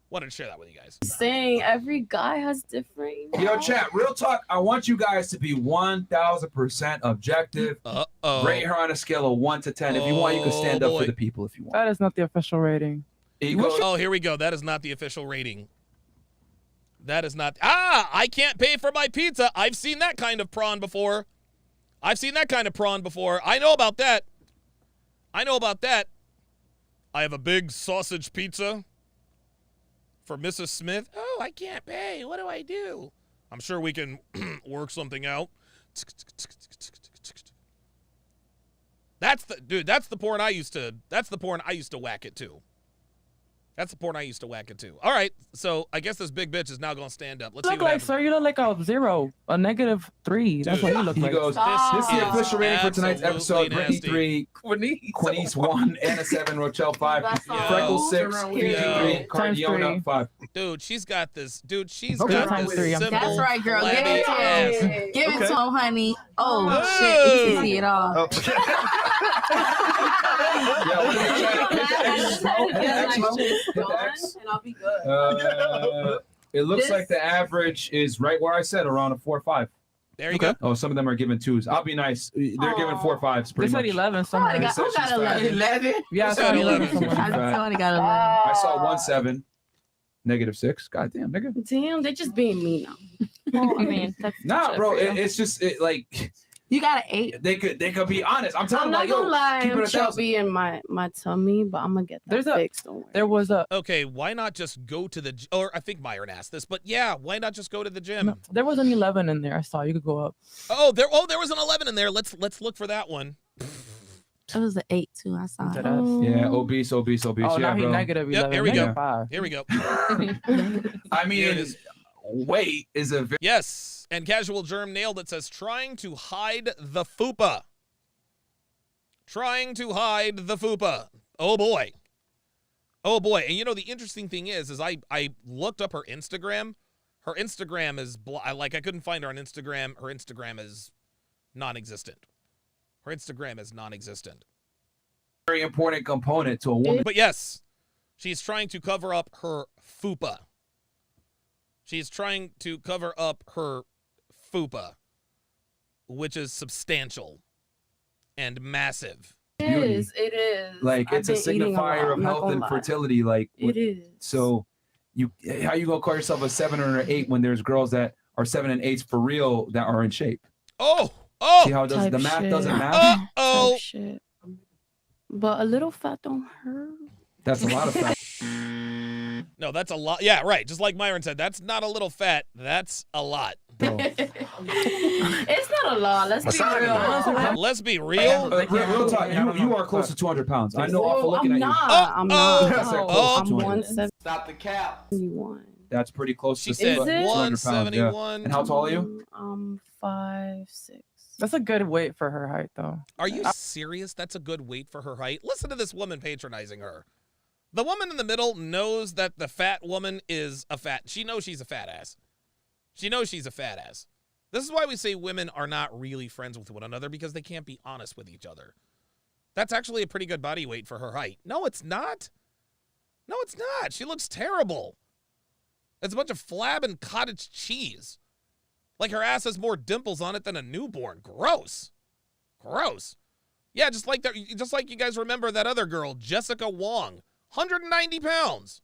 wanted to share that with you guys. Saying every guy has different. Yo, chat, real talk. I want you guys to be 1,000% objective. Rate her on a scale of 1 to 10. If you want, you can stand up for the people if you want. That is not the official rating. Oh, here we go. That is not the official rating. That is not... I can't pay for my pizza. I've seen that kind of prawn before. I know about that. I have a big sausage pizza for Mrs. Smith. Oh, I can't pay. What do I do? I'm sure we can work something out. That's the porn I used to whack it to. All right, so I guess this big bitch is now gonna stand up. Let's You see look what like, happens. sir, you look like a 0, a -3. That's what you look He like. goes, this is the official rating for tonight's episode. Absolutely Brittany 3, Quinice 1, Anna 7, Rochelle 5, Freckles 6, Fiji 3, Cardiona 5. Dude, she's got this. Dude, she's Okay. got Times this 3, I'm simple, That's right, girl. Give flabby it to ass. him. Give it Okay. to him, honey. Oh, shit. You can see it all. Yeah, we're gonna try to hit the X, bro. Hit the X, bro. Hit the X. And I'll be good. It looks This- like the average is right where I said, around a 4 or 5. There you go. Oh, some of them are giving 2s. I'll be nice. They're giving 4 or 5s They pretty said much. 11 Somebody somewhere. got, who got 11? 11? Yeah, I Said saw 11 11. somewhere. Somebody got 11. I saw 1 7, -6. God damn, nigga. Damn, they just being mean now. Well, I mean, that's Nah, bro, for you. it's just like You got an 8. they could be honest. I'm telling I'm you, not like, gonna yo, lie, keep it I'm 1,000. chubby in my tummy, but I'm gonna get that There's a- fixed. Don't worry. There was a Okay, why not just go to the... Or I think Myron asked this, but yeah, why not just go to the gym? no, there was an 11 in there. I saw you could go up. There was an 11 in there. Let's look for that one. It was an 8 too. I saw it. Yeah, obese. Oh, Yeah, now he bro. -11. Yep, here we go. -5. Here we go. I mean, Here it is. weight is a very Yes, and Casual Germ nailed it. Says trying to hide the fupa. Oh boy. And you know the interesting thing is I looked up her Instagram. Her Instagram is I couldn't find her on Instagram. Her Instagram is non-existent. very important component to a woman. But yes, she's trying to cover up her fupa. Which is substantial and massive. It is. Like, it's a I've been eating signifier lot, of I'm not health gonna and lie. fertility. Like, It is. so how you gonna call yourself a 7 or an 8 when there's girls that are 7 and 8s for real that are in shape? Oh! See how Type the math shit. doesn't matter? Type shit. But a little fat don't hurt. That's a lot of fat. No, that's a lot. Yeah, right. Just like Myron said, that's not a little fat. That's a lot. It's not a lot. Let's be real. Let's be real. Real talk, you are close to 200 pounds. I know off of looking I'm at not. I'm not. Oh, I'm 171. Stop the cap. you. That's pretty close She to said 200 pounds. Yeah. 171. And how tall are you? 5'6". That's a good weight for her height, though. Are you serious? That's a good weight for her height. Listen to this woman patronizing her. The woman in the middle knows that the fat woman is a fat. She knows she's a fat ass. This is why we say women are not really friends with one another, because they can't be honest with each other. That's actually a pretty good body weight for her height. No, it's not. She looks terrible. It's a bunch of flab and cottage cheese. Like her ass has more dimples on it than a newborn. Gross. Yeah, just like you guys remember that other girl, Jessica Wong, 190 pounds.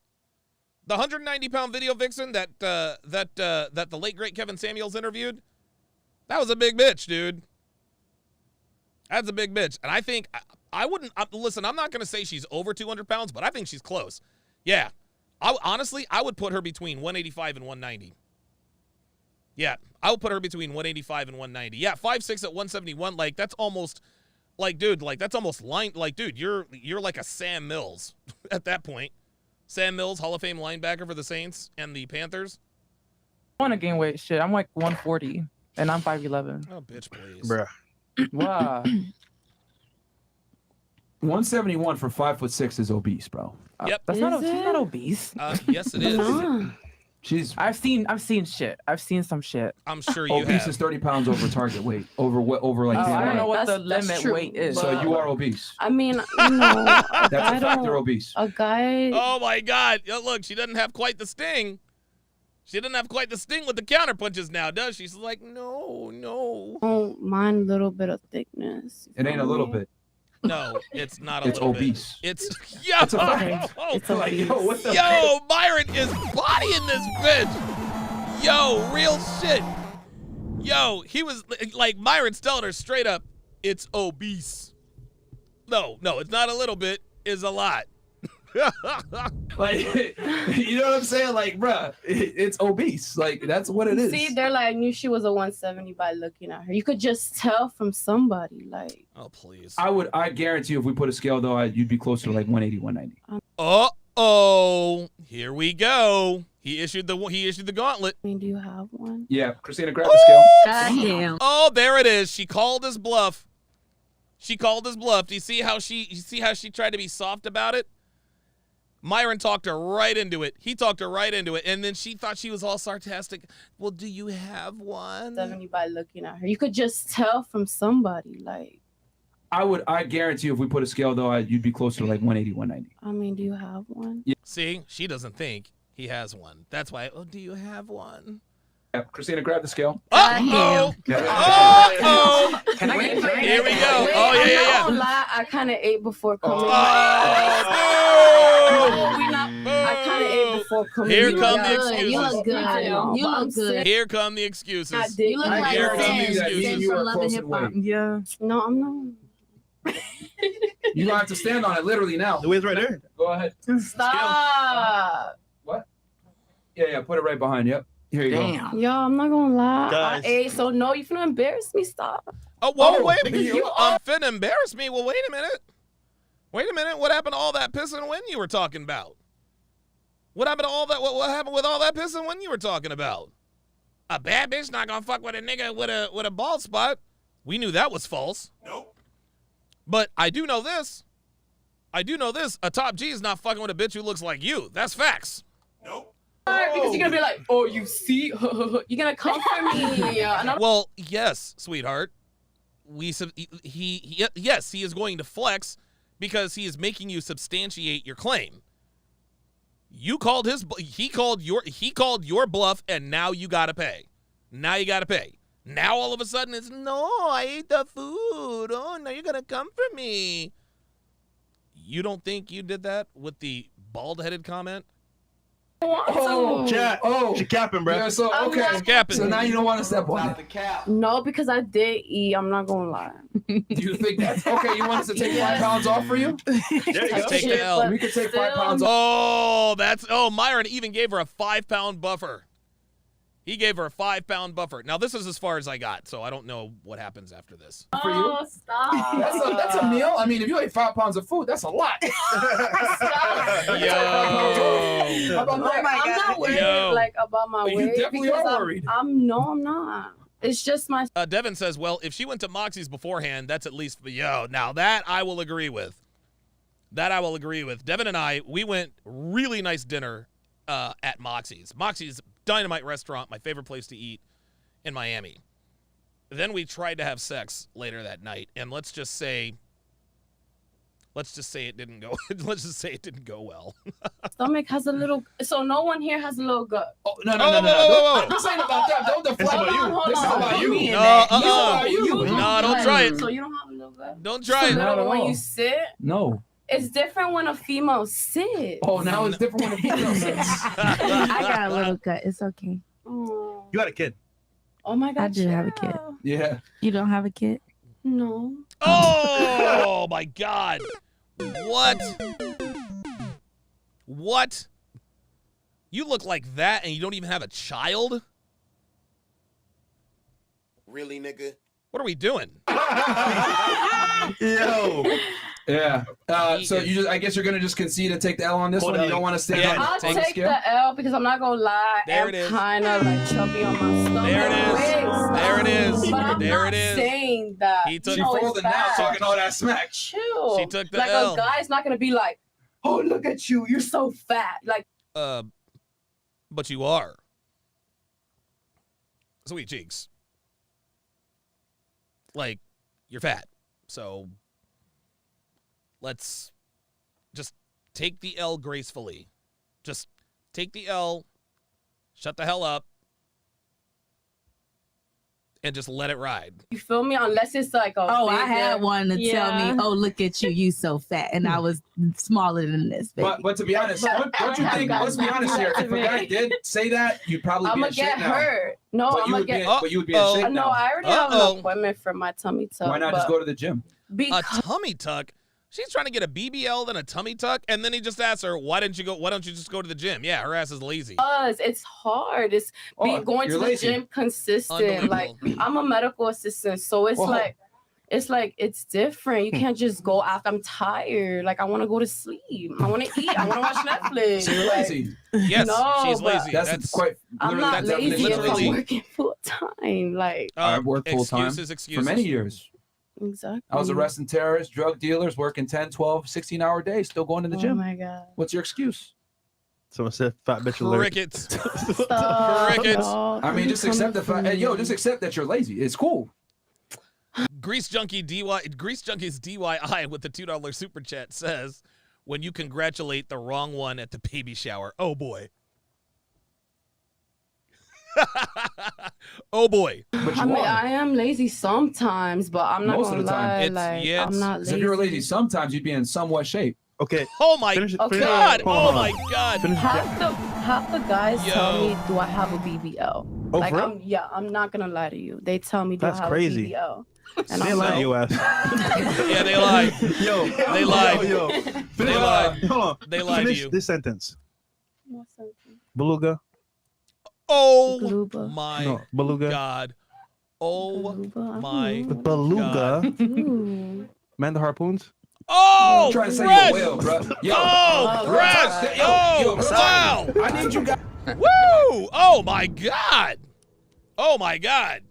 The 190-pound video vixen that the late great Kevin Samuels interviewed. That was a big bitch, dude. That's a big bitch. And I think I wouldn't listen. I'm not gonna say she's over 200 pounds, but I think she's close. Yeah. Honestly, I would put her between 185 and 190. Yeah, I would put her between 185 and 190. Yeah, 5'6" at 171. Like, that's almost, like, dude, like, that's almost line. Like, dude, you're like a Sam Mills at that point. Sam Mills, Hall of Fame linebacker for the Saints and the Panthers. I want to gain weight. Shit, I'm like 140, and I'm 5'11". Oh, bitch, please. Bruh. Wow. 171 for 5'6" is obese, bro. Yep. That's not. She's not obese. Yes, it is. She's. I've seen shit. I've seen some shit. I'm sure you obese have. is 30 pounds over target weight. Over like. I don't know what the That's limit true, weight is. So you are obese. I mean, you know, That's a fact. You're obese. a guy. Oh my God! Look, she doesn't have quite the sting. She doesn't have quite the sting with the counter punches now, does she? She's like, no. Don't mind a little bit of thickness. It ain't a little bit. No, it's not a It's little obese. bit. It's It's a fact. It's Like, obese. yo, what the? Yo, Myron is bodying this bitch. Yo, real shit. Yo, he was like Myron's telling her straight up, it's obese. No, it's not a little bit. It's a lot. Like, you know what I'm saying? Like, bruh, it's obese. Like, that's what it is. See, they're like, I knew she was a 170 by looking at her. You could just tell from somebody, like. Oh, please. I guarantee you, if we put a scale though, you'd be closer to like 180, 190. Uh-oh. Here we go. He issued the gauntlet. I mean, do you have one? Yeah, Christina, grab the scale. Goddamn. Oh, there it is. She called his bluff. Do you see how she tried to be soft about it? Myron talked her right into it. He talked her right into it. And then she thought she was all sarcastic. Well, do you have one? 70 by looking at her. You could just tell from somebody, like. I guarantee you, if we put a scale though, you'd be closer to like 180, 190. I mean, do you have one? Yeah. See, she doesn't think he has one. That's why, do you have one? Yeah, Christina, grab the scale. Uh-oh. Uh-oh. Here we go. Oh, yeah. I'm not gonna lie, I kind of ate before coming. I kind of ate before coming. Here come the Good. excuses. You look good. You look good. Here come the excuses. You look like Here come the Sam. excuses. Sam from Love and Hip Hop. Yeah. No, I'm not. You don't have to stand on it literally now. The weight's right there. Go ahead. Stop. What? Yeah, put it right behind. Yep. Here you go. Yo, I'm not gonna lie. Guys. I ate, so no, you finna embarrass me. Stop. Oh, whoa, Oh, wait a nigga, minute. you Finna embarrass me? Well, wait a minute. What happened to all that pissing when you were talking about? What happened to all that? What happened with all that pissing when you were talking about? A bad bitch not gonna fuck with a nigga with a bald spot. We knew that was false. Nope. But I do know this. A top G is not fucking with a bitch who looks like you. That's facts. Nope. Because you're gonna be like, oh, you see, you're gonna come for me. Well, yes, sweetheart. Yes, he is going to flex because he is making you substantiate your claim. He called your bluff, and now you gotta pay. Now all of a sudden it's, no, I ate the food. Oh, now you're gonna come for me. You don't think you did that with the bald-headed comment? Oh, Chat. Oh, She capping, bro. yeah, so okay. She's capping. So now you don't want to step on it. No, because I did eat. I'm not gonna lie. Do you think that's okay? You want us to take 5 pounds off for you? There you go. Take the L. We could take 5 pounds off. Myron even gave her a 5-pound buffer. He gave her a 5-pound buffer. Now, this is as far as I got, so I don't know what happens after this. For you? Oh, stop. That's a meal. I mean, if you ate 5 pounds of food, that's a lot. Yo. How about that? I'm not worried about my You weight. definitely because are worried. I'm not. It's just my. Devin says, well, if she went to Moxie's beforehand, that's at least, now that I will agree with. Devin and I, we went really nice dinner at Moxie's. Moxie's dynamite restaurant, my favorite place to eat in Miami. Then we tried to have sex later that night, and let's just say it didn't go. Let's just say it didn't go well. Stomach has a little. So no one here has a little gut. Oh, no. Whoa. This ain't about that. Don't deflect. This is about you. No, don't try it. So you don't have a little gut. Don't try it. Not at When all. you sit, No. it's different when a female sits. Oh, now it's different when a female sits. I got a little gut. It's okay. Oh, You got a kid. oh my God. I do have a kid. child. Yeah. You don't have a kid? No. Oh my God. What? You look like that and you don't even have a child? Really, nigga? What are we doing? Yo. Yeah. So I guess you're gonna just concede and take the L on this one. You don't want to stand on I'll take take the L because I'm not gonna lie. There it I'm is. kind of like chubby on my stomach. There it is. Wait, There it is. But I'm There not it is. saying saying that. He took- She folded now, talking all that smack. Chill. She took the like L. a guy's not gonna be like, oh, look at you, you're so fat. Like, But you are. Sweet cheeks. Like, you're fat. So let's just take the L gracefully. Just take the L, shut the hell up, and just let it ride. you feel me? Unless it's like, I had one to tell me, oh, look at you, you so fat. And I was smaller than this, baby. But to be honest, don't you think, let's be honest here, if a guy did say that, you'd probably I'm be gonna in shape get now. hurt. No, But I'm gonna get. but you would be in shape No, now. I already have an appointment for my tummy tuck. Why not just go to the gym? A tummy tuck? She's trying to get a BBL, then a tummy tuck, and then he just asks her, why don't you just go to the gym? Yeah, her ass is lazy. Because it's hard. It's going to the gym consistent. Like, I'm a medical assistant, so it's it's different. You can't just go after I'm tired. Like, I want to go to sleep. I want to eat. I want to watch Netflix. So you're lazy. Yes, no, she's but lazy. That's quite. I'm not lazy if literally. I'm working full time. Like, I worked full time for many years. Exactly. I was arresting terrorists, drug dealers, working 10, 12, 16-hour days, still going to the gym. Oh my God. What's your excuse? Someone said fat bitch alert. Crickets. Stop, Crickets. dog. I mean, just accept the Coming fact. for Hey, yo, me. just accept that you're lazy. It's cool. Grease Junkies DIY with the $2 super chat says, when you congratulate the wrong one at the baby shower. Oh boy. Oh boy. I mean, I am lazy sometimes, but I'm not Most gonna of the time. lie. It's- Like, yeah, I'm not So lazy. if you were lazy, sometimes you'd be in somewhat shape. Okay. Oh my Finish- God. finish- Oh hold on. my God. Half the guys tell Yo. me, do I have a BBL? Oh, like, for real? I'm not gonna lie to you. They tell me, do That's I have crazy. a BBL? And They I'm lie to like, your ass. Yeah, they lied. Yo, They lied. Yo, They lied. Hold on. They lied to Finish you. this sentence. What sentence? Beluga. Oh Galuba. my No, beluga. God. Oh Galuba? my Beluga. Ooh. Man the harpoons. Oh, I'm trying to say Fresh! you're a whale, bro. Yo, Oh, Fresh! yo, Wow! I need you guys. Woo! Oh my God! Oh my God!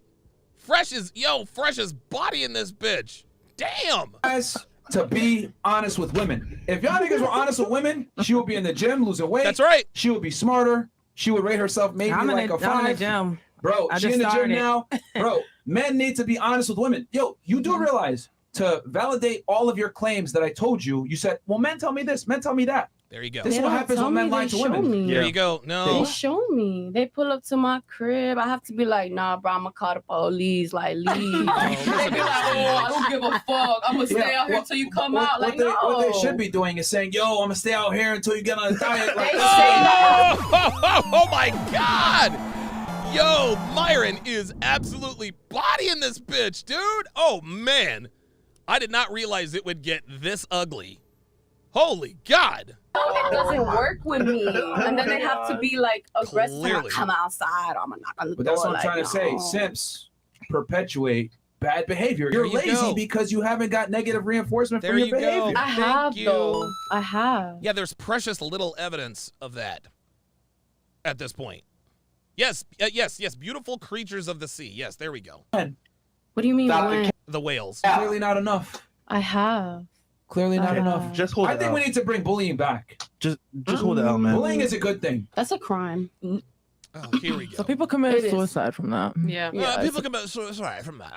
Fresh's body in this bitch. Damn! To be honest with women. If y'all niggas were honest with women, she would be in the gym losing weight. That's right. She would be smarter. She would rate herself maybe I'm like a 5. in the gym. Bro, I she just in the gym started. now. Bro, men need to be honest with women. Yo, you do realize to validate all of your claims that I told you, you said, well, men tell me this, men tell me that. There you go. This is what happens when men lie to women. There you go. They No. show me. They pull up to my crib. I have to be like, nah, bro, I'm gonna call the police. Like, leave. They be like, oh, I don't give a fuck. I'm gonna stay out here until you come out. Like, no. What they should be doing is saying, yo, I'm gonna stay out here until you get on a diet. Like, They say that. Oh my God! Yo, Myron is absolutely bodying this bitch, dude. Oh man, I did not realize it would get this ugly. Holy God! It doesn't work with me. And then they have to be like aggressive. Clearly. Come outside. I'm gonna knock on the But door. that's what I'm like, trying to say. no. Simps perpetuate bad behavior. There You're you lazy go. because you haven't got negative reinforcement There for your you go. behavior. I Thank have you. though. I have. Yeah, there's precious little evidence of that at this point. Yes, yes. Beautiful creatures of the sea. Yes, there we go. What do you mean when? The whales. Clearly not enough. I have. Clearly not enough. Just hold I it think out. we need to bring bullying back. Just hold it out, man. Bullying is a good thing. That's a crime. Oh, here we go. So people commit It is. suicide from that. Yeah. People commit suicide from that.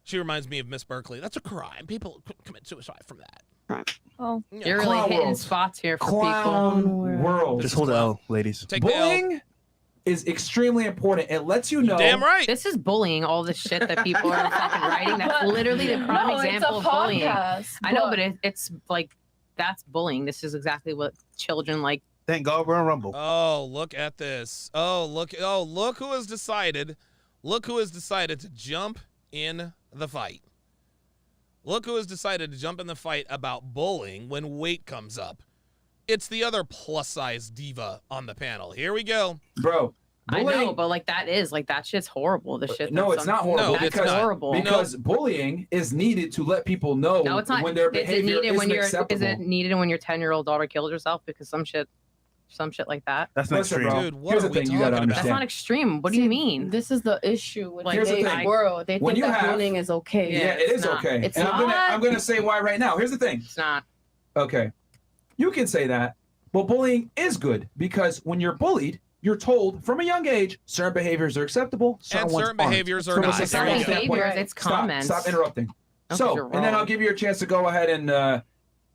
She reminds me of Miss Berkeley. That's a crime. People commit suicide from that. Well, Yeah. you're really Clown hitting world. spots here for Clown world. Just hold it out, ladies. Take the L. Bullying is extremely important. It lets you know. Damn right. people. This is bullying, all the shit that people are fucking writing. That's But- literally the prime No, example it's of a bullying. podcast, I know, but it's like, that's bullying. This is exactly what children like. Thank God we're on Rumble. Oh, look at this. Look who has decided. Look who has decided to jump in the fight. Look who has decided to jump in the fight about bullying when weight comes up. It's the other plus-size diva on the panel. Here we go. Bro. I bullying- know, but like that shit's horrible. The shit. No, that's it's not horrible. No, That's it's not. horrible. Because bullying is needed to let people know No, it's not. when their Is it behavior needed when isn't you're? acceptable. Is it needed when your 10-year-old daughter killed herself because some shit? some shit like that. That's not Listen, extreme. bro. Dude, what Here's are the we thing you gotta talking about? That's not understand. extreme. What do you mean? This is the issue with Like, today's thing. world. They When think you that have- bullying is okay. Yeah, it is not. okay. It's and not. I'm gonna say why right now. Here's the thing. It's not. Okay, you can say that, but bullying is good because when you're bullied, you're told from a young age certain behaviors are acceptable, And ones certain aren't. behaviors are From a not. There societal you go. standpoint- Behaviors, it's comments. Stop interrupting. Okay, So, you're and then wrong. I'll give you a chance to go ahead and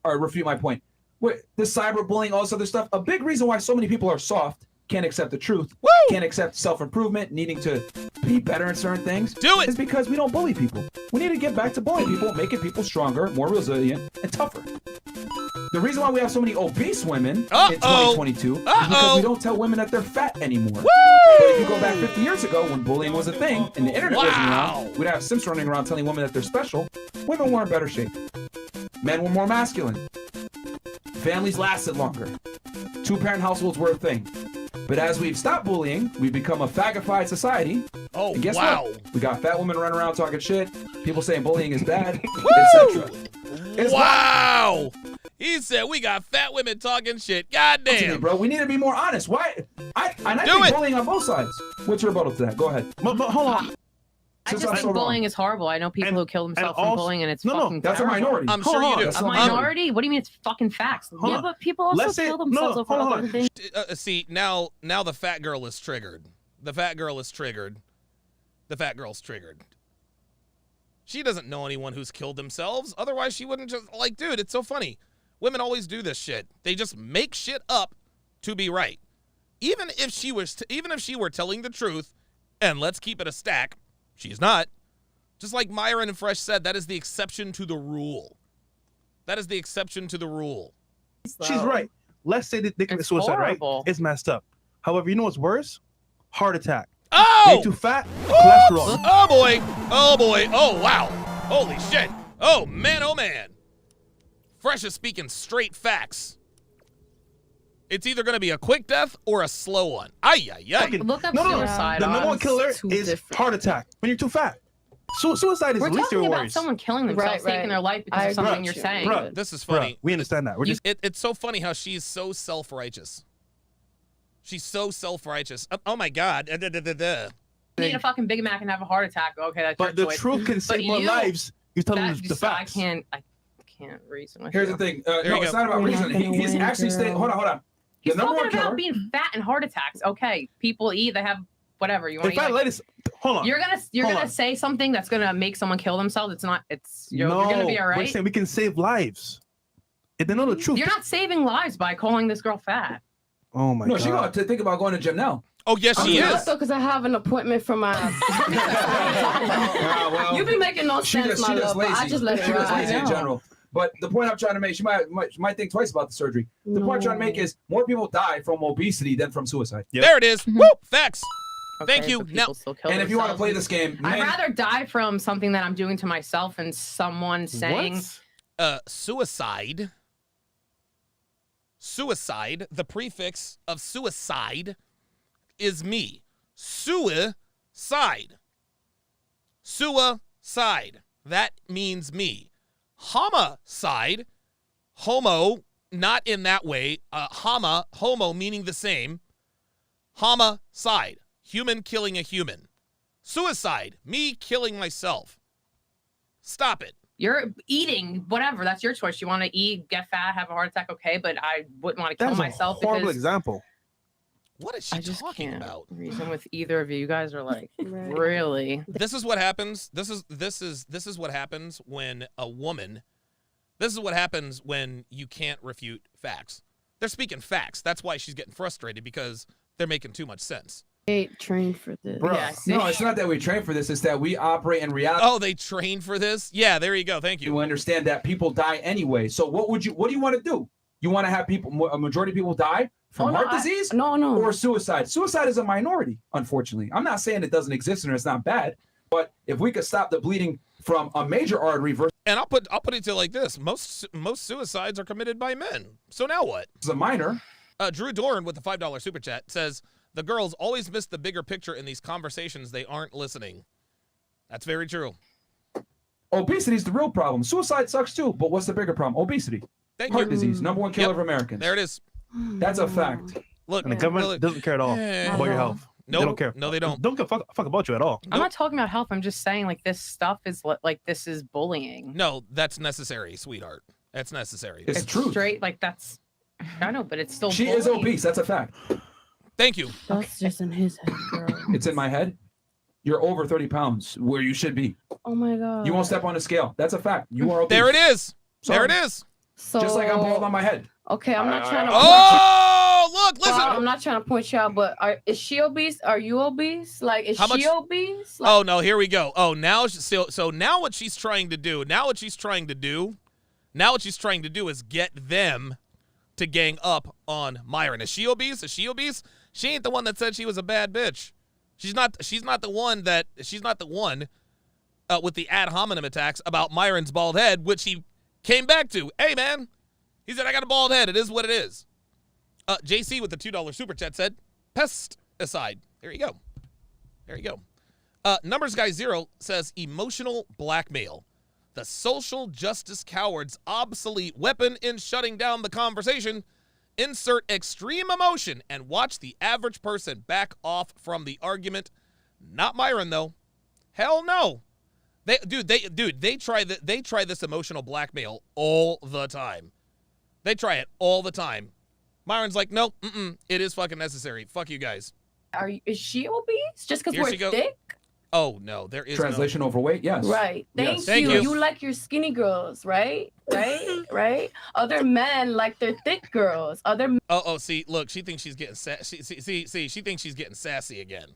or refute my point. The cyberbullying, all this other stuff. A big reason why so many people are soft, can't accept the truth, can't accept self-improvement, needing to be better in certain things. Do it! Is because we don't bully people. We need to get back to bullying people, making people stronger, more resilient, and tougher. The reason why we have so many obese women in 2022 is because we don't tell women that they're fat anymore. But if you go back 50 years ago when bullying was a thing and the internet wasn't around, we'd have Sims running around telling women that they're special. Women were in better shape. Men were more masculine. Families lasted longer. Two-parent households were a thing. But as we've stopped bullying, we've become a fagified society. Oh, And guess wow. what? We got fat women running around talking shit, people saying bullying is bad, etc. Wow. He said we got fat women talking shit. God damn. Bro, we need to be more honest. Why? I Do think it. bullying on both sides. What's your rebuttal to that? Go ahead. But hold on. I Since just I'm think so wrong. bullying is horrible. I know people who kill themselves from also- bullying, and it's No, no, fucking That's a terrible. minority. I'm sure you do. That's A minority? What do you mean it's fucking facts? Hold Yeah, on. but people also Let's say- kill themselves no, over hold other on. things. See, now the fat girl is triggered. The fat girl is triggered. The fat girl's triggered. She doesn't know anyone who's killed themselves. Otherwise, she wouldn't just like, dude, it's so funny. Women always do this shit. They just make shit up to be right. Even if she were telling the truth, and let's keep it a stack, she's not. Just like Myron and Fresh said, that is the exception to the rule. That is the exception to the rule. She's right. Let's say that they commit suicide, horrible. right? It's messed up. However, you know what's worse? Heart attack. Oh! They too fat, cholesterol. Oh boy! Oh boy! Oh wow! Holy shit! Oh man! Oh man! Fresh is speaking straight facts. It's either going to be a quick death or a slow one. Ay, ay, ay. Look up No. suicide. The number one killer Too is different. heart attack when you're too fat. Suicide is We're the least of talking your about worries. someone killing themselves, taking their life because of something you're saying. Bruh, This is bruh, funny. we understand that. We're just It's so funny how she's so self-righteous. She's so self-righteous. Oh my God. You need a fucking Big Mac and have a heart attack. Okay, that's but your the choice. truth can But save more you- lives. You tell them that- the facts. I can't reason with Here's you. the thing. There No, you it's go. not about We're reason. not gonna He's win, actually saying, girl. hold on. He's The number talking one about killer. being fat and heart attacks. Okay, people eat. They have whatever you want In to fact, eat. ladies, hold on. You're Hold gonna on. say something that's gonna make someone kill themselves. It's not. It's you're no, gonna be all we're right. saying we can save lives. If they know the truth. You're not saving lives by calling this girl fat. Oh my No, god. she got to think about going to gym now. Oh yes, she is. Because I have an appointment for my. Well, You be making no she sense, just my love, but I just let it She just ride. lazy in general. But the point I'm trying to make, she might think twice about the surgery. The point I'm trying to make is more people die from obesity than from suicide. There it is. Woo! Facts. Thank Okay, you. but people Now, still kill And if you want to themselves. play this game, I'd men, rather die from something that I'm doing to myself and someone saying, suicide. Suicide. The prefix of suicide is me. Suicide. Suicide. That means me. Homicide. Homo, not in that way. Homo meaning the same. Homicide. Human killing a human. Suicide. Me killing myself. Stop it. you're eating, whatever. That's your choice. You want to eat, get fat, have a heart attack, okay, but I wouldn't want to kill That's myself a horrible because example. What is she I just talking can't about? reason with either of you. You guys are like, Right. really? This is what happens. This is what happens when a woman. This is what happens when you can't refute facts. They're speaking facts. That's why she's getting frustrated, because they're making too much sense. They trained for this. bro, Yeah, see? no, it's not that we train for this. It's that we operate in reality. Oh, they train for this? Yeah, there you go. Thank you. You understand that people die anyway. So what do you want to do? You want to have a majority of people die from heart disease? No. Or suicide? Suicide is a minority, unfortunately. I'm not saying it doesn't exist and it's not bad, but if we could stop the bleeding from a major artery versus And I'll put it to you like this: most suicides are committed by men. So now what? a minor. Drew Dorn with the $5 super chat says the girls always miss the bigger picture in these conversations. They aren't listening. That's very true. Obesity is the real problem. Suicide sucks too, but what's the bigger problem? Obesity. Thank Heart you. disease, number one killer Yep. of Americans. There it is. That's a fact. Look, And the government doesn't care at all about your health. No, they don't care. No, they don't. Don't give a fuck about you at all. I'm not talking about health. I'm just saying, like, this stuff is like this is bullying. No, that's necessary, sweetheart. That's necessary. It's true. Straight, like that's. I know, but it's still. She is obese. That's a fact. Thank you. That's just in his head, girl. It's in my head. You're over 30 pounds where you should be. Oh my god. You won't step on a scale. That's a fact. You are obese. There it is. Sorry. There it is. So, just like I'm bald on my head. Okay, I'm not trying to. Oh, look, listen. I'm not trying to point you out, but is she obese? Are you obese? Like, is she obese? Like, oh no, here we go. Oh, now so now what she's trying to do? Now what she's trying to do is get them to gang up on Myron. Is she obese? Is she obese? She ain't the one that said she was a bad bitch. She's not the one with the ad hominem attacks about Myron's bald head, which he came back to. Hey man, he said I got a bald head. It is what it is. JC with the $2 super chat said, pest aside. There you go. There you go. Numbers Guy 0 says emotional blackmail. The social justice coward's obsolete weapon in shutting down the conversation. Insert extreme emotion and watch the average person back off from the argument. Not Myron though. Hell no. They try this emotional blackmail all the time. They try it all the time. Myron's like, nope, it is fucking necessary. Fuck you guys. Is she obese? Just because we're thick? Oh no, there is translation overweight. Yes. Right. Thank you. You like your skinny girls, right? Right. Other men like their thick girls. See, look, she thinks she's getting sassy. See, she thinks she's getting sassy again.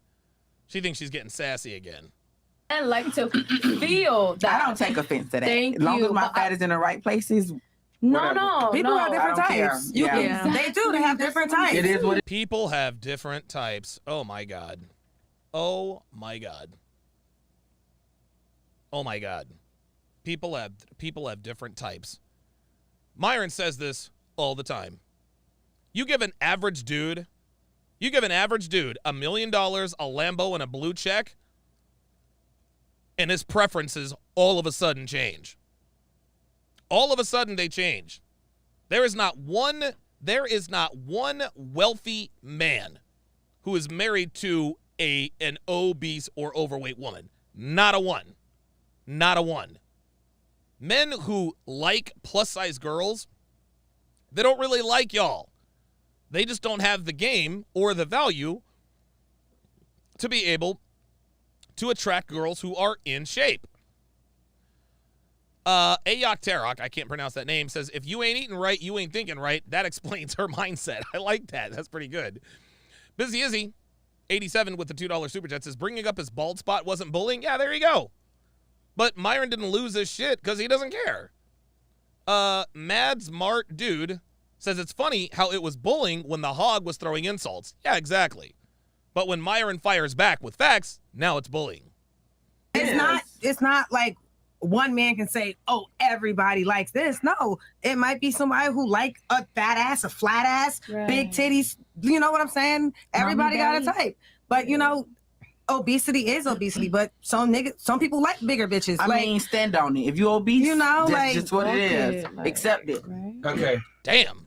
And like to feel that. I don't take offense to that. Thank as long you, as my fat is in the right places. No. People have different types. Yeah. They do. They have different types. It is what people have different types. Oh my god. Oh my god. Oh my god. People have different types. Myron says this all the time. You give an average dude $1 million, a Lambo, and a blue check, and his preferences all of a sudden change. All of a sudden they change. There is not one wealthy man who is married to an obese or overweight woman. Not a one. Not a one. Men who like plus-size girls, they don't really like y'all. They just don't have the game or the value to be able to attract girls who are in shape. Ayok Tarok, I can't pronounce that name, says, if you ain't eating right, you ain't thinking right. That explains her mindset. I like that. That's pretty good. Busy Izzy, 87 with the $2 super chat, says, bringing up his bald spot wasn't bullying. Yeah, there you go. But Myron didn't lose his shit because he doesn't care. Mad Smart Dude says it's funny how it was bullying when the hog was throwing insults. Yeah, exactly. But when Myron fires back with facts, now it's bullying. It's not like one man can say, oh, everybody likes this. No, it might be somebody who like a fat ass, a flat ass, big titties. You know what I'm saying? Everybody got a type. But, you know, obesity is obesity, but some people like bigger bitches. I mean, stand on it. If you're obese, you know, that's just what it is. Accept it. Okay. Damn.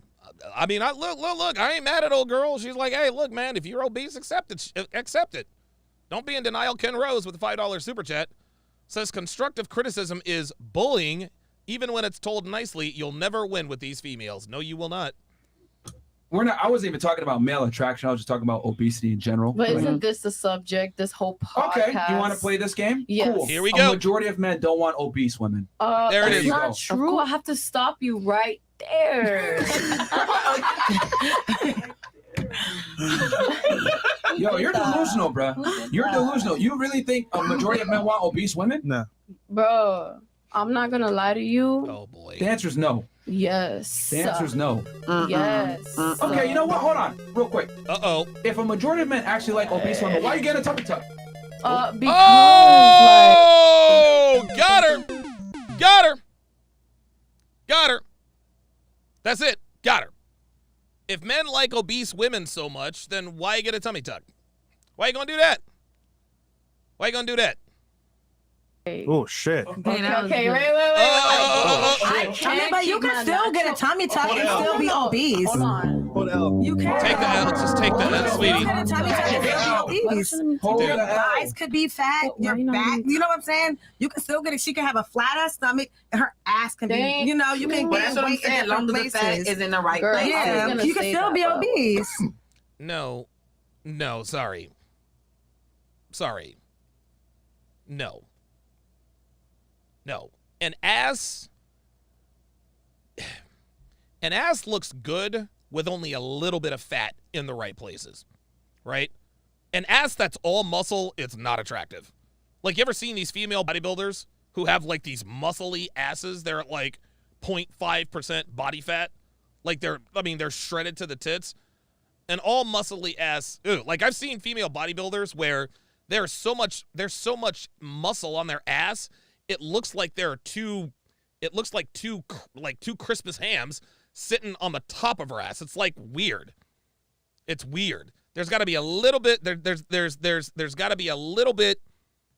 I mean, look. I ain't mad at old girl. She's like, hey, look, man, if you're obese, accept it. Don't be in denial. Ken Rose with the $5 super chat says constructive criticism is bullying. Even when it's told nicely, you'll never win with these females. No, you will not. I wasn't even talking about male attraction. I was just talking about obesity in general. But isn't this the subject, this whole podcast? Okay, you want to play this game? Yes. Cool. Here we go. A majority of men don't want obese women. There it is. That's not true. I have to stop you right there. Yo, you're delusional, bro. You're delusional. You really think a majority of men want obese women? No. Bro, I'm not going to lie to you. Oh, boy. The answer is no. Yes. The answer is no. Yes. Okay, you know what? Hold on, real quick. Uh-oh. If a majority of men actually like obese women, why are you getting a tummy tuck? Because, got her. That's it. Got her. If men like obese women so much, then why get a tummy tuck? Why you gonna do that? Oh shit. Okay, wait. But you can still get a tummy tuck and still be obese. Hold on. You can Take the L. Just take the L, sweetie. Hold your thighs could be fat. Your back, you know what I'm saying? You can still get it. She can have a flat ass stomach, and her ass can be. You know, you can But that's gain what I'm weight in saying. Long different as the fat places. is in the right Girl, place. Yeah, you can still be obese. No, sorry. No. An ass looks good with only a little bit of fat in the right places, right? An ass that's all muscle, it's not attractive. Like, you ever seen these female bodybuilders who have like these muscly asses? They're at like 0.5% body fat. Like they're shredded to the tits. An all muscly ass, like I've seen female bodybuilders where there's so much muscle on their ass, it looks like two Christmas hams sitting on the top of her ass. It's like weird. It's weird. There's got to be a little bit. There's got to be a little bit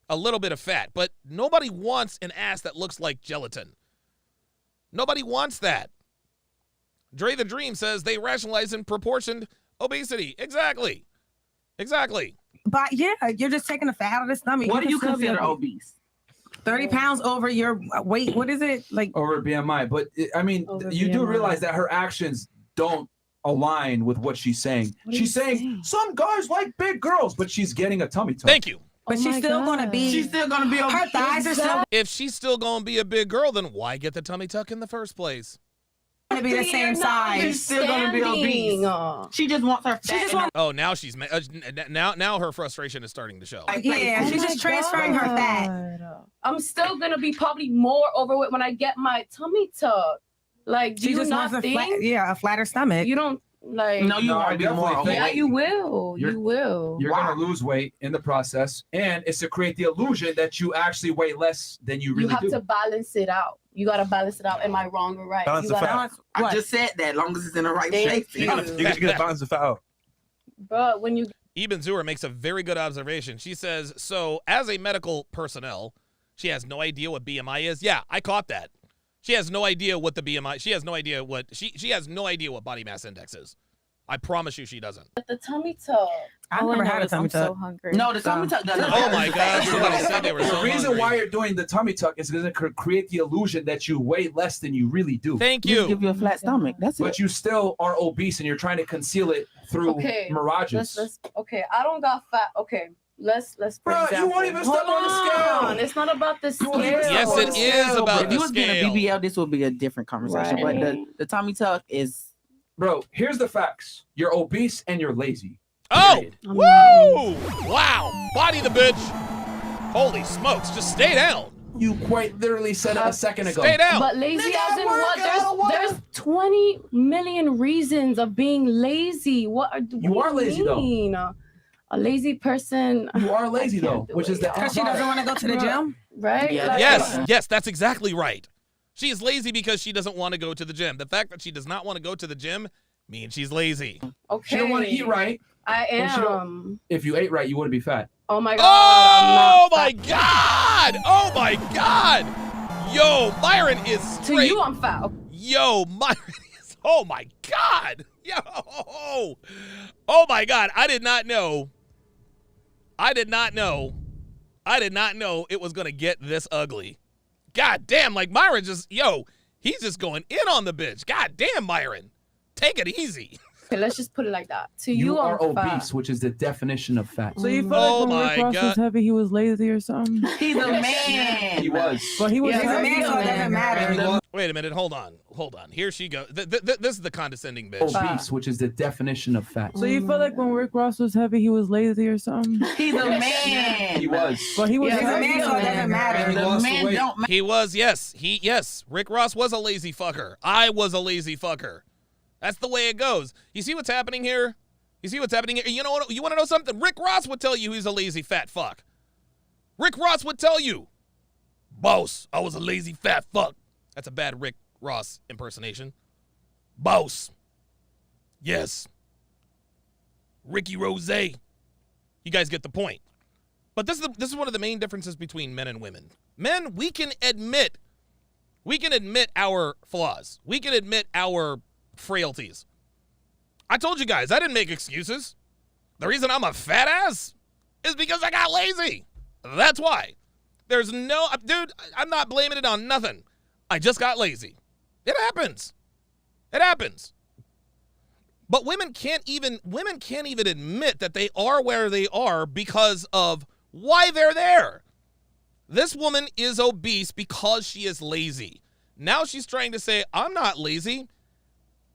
of fat. But nobody wants an ass that looks like gelatin. Nobody wants that. Dre the Dream says they rationalize in proportioned obesity. Exactly. But yeah, you're just taking the fat out of the stomach. What do you consider obese? 30 pounds over your weight. What is it like? Over BMI, but you do realize that her actions don't align with what she's saying. She's saying some guys like big girls, but she's getting a tummy tuck. Thank you. But she's still gonna be. Her thighs are still If she's still gonna be a big girl, then why get the tummy tuck in the first place? gonna be the same size. She's still gonna be obese. She just wants her fat. Oh, now she's now her frustration is starting to show. Yeah, she's just transferring her fat. I'm still gonna be probably more overweight when I get my tummy tuck. Like, do She you just not wants think? a flatter stomach. You don't like. No, you are more overweight. Yeah, you will. You will. You're gonna lose weight in the process, and it's to create the illusion that you actually weigh less than you really You have do. to balance it out. You gotta balance it out. Am I wrong or right? Balance You the gotta fat. balance- I what? just said that. Long as it's in the right Thank shape. you. You gotta balance the fat out. But when you Eben Zuer makes a very good observation. She says, so as a medical personnel, she has no idea what BMI is. Yeah, I caught that. She has no idea what the BMI, she has no idea what, she has no idea what body mass index is. I promise you she doesn't. the tummy tuck. I never had a tummy tuck. so hungry. No, the tummy tuck doesn't. Oh my God, somebody said they were so The reason hungry. why you're doing the tummy tuck is going to create the illusion that you weigh less than you really do. Thank Just you. give you a flat stomach. That's it. But you still are obese, and you're trying to conceal it through Okay. mirages. Let's okay. I don't got fat. Okay. Let's for Bro, you example. won't even step on the scale. It's not about the scale. Yes, it is about If the you was getting a scale. BBL, this would be a different conversation. Right. But the tummy tuck is. Bro, here's the facts. You're obese and you're lazy. Oh, Period. woo! Wow, body the bitch. Holy smokes, just stay down. You quite literally said it a second ago. Stay down. But lazy Nigga, as in I work, what? I There's 20 million reasons of being lazy. What You are lazy, though. mean? A lazy person. You are lazy, I can't though, do which it, is the y'all. Because she doesn't want to go to the gym. Right? Yeah, Like, Yes, that's exactly right. She is lazy because she doesn't want to go to the gym. The fact that she does not want to go to the gym means she's lazy. Okay. She don't want to eat right. I And she don't- am. If you ate right, you wouldn't be fat. Oh my God. Oh I'm my not God! Oh my God! Yo, Myron is fat. straight. To you, I'm fat. Yo, Myron is. Oh my God! Yo! Oh my God! I did not know it was gonna get this ugly. God damn! Like Myron just he's just going in on the bitch. God damn, Myron, take it easy. Okay, let's just put it like that. To You you, are I'm fat. obese, which is the definition of fat. So you feel Oh like when my Rick Ross God. was heavy, he was lazy or something? He's a man. He was. But he was Yeah, He's a heavy. man, so it doesn't matter. Wait a minute. Hold on. Here she goes. This is the condescending bitch. Obese, which is the definition of fat. So you feel like when Rick Ross was heavy, he was lazy or something? He's a man. He was. But he was He's a heavy. man, so it doesn't matter. He The lost the men weight. don't matter. He was, yes. Rick Ross was a lazy fucker. I was a lazy fucker. That's the way it goes. You see what's happening here? You know what? You want to know something? Rick Ross would tell you he's a lazy fat fuck. Rick Ross would tell you, boss, I was a lazy fat fuck. That's a bad Rick Ross impersonation. Boss. Yes. Ricky Rose. You guys get the point. But this is one of the main differences between men and women. Men, we can admit our flaws. We can admit our frailties. I told you guys, I didn't make excuses. The reason I'm a fat ass is because I got lazy. That's why. There's no, dude, I'm not blaming it on nothing. I just got lazy. It happens. It happens. But women can't even admit that they are where they are because of why they're there. This woman is obese because she is lazy. Now she's trying to say, I'm not lazy.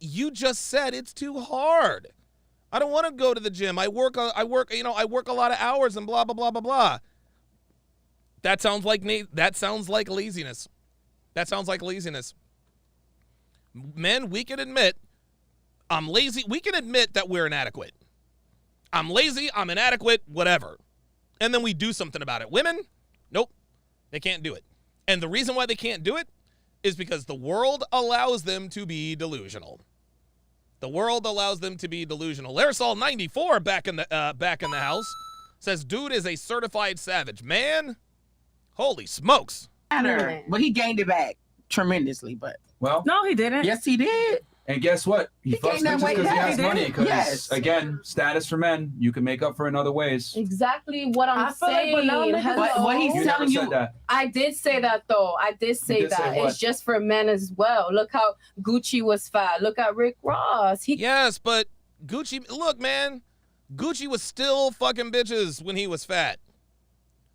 You just said it's too hard. I don't want to go to the gym. I work a lot of hours and blah, blah, blah, blah, blah. That sounds like laziness. That sounds like laziness. Men, we can admit, I'm lazy. We can admit that we're inadequate. I'm lazy, I'm inadequate, whatever. And then we do something about it. Women, nope, they can't do it. And the reason why they can't do it is because the world allows them to be delusional. The world allows them to be delusional. Aerosol94 back in the house says, dude is a certified savage. Man, holy smokes. But he gained it back tremendously, but. Well, No, he didn't. Yes, he did. and guess what? He fucks gained that bitches weight because he back, has he did. money. Because, Yes. again, status for men, you can make up for in other ways. Exactly what I'm I feel like, but now saying. niggas- Hello? What he's You telling never you. said that. I did say that though. I did say did say that. what? It's just for men as well. Look how Gucci was fat. Look at Rick Ross. Yes, but Gucci, look, man, Gucci was still fucking bitches when he was fat.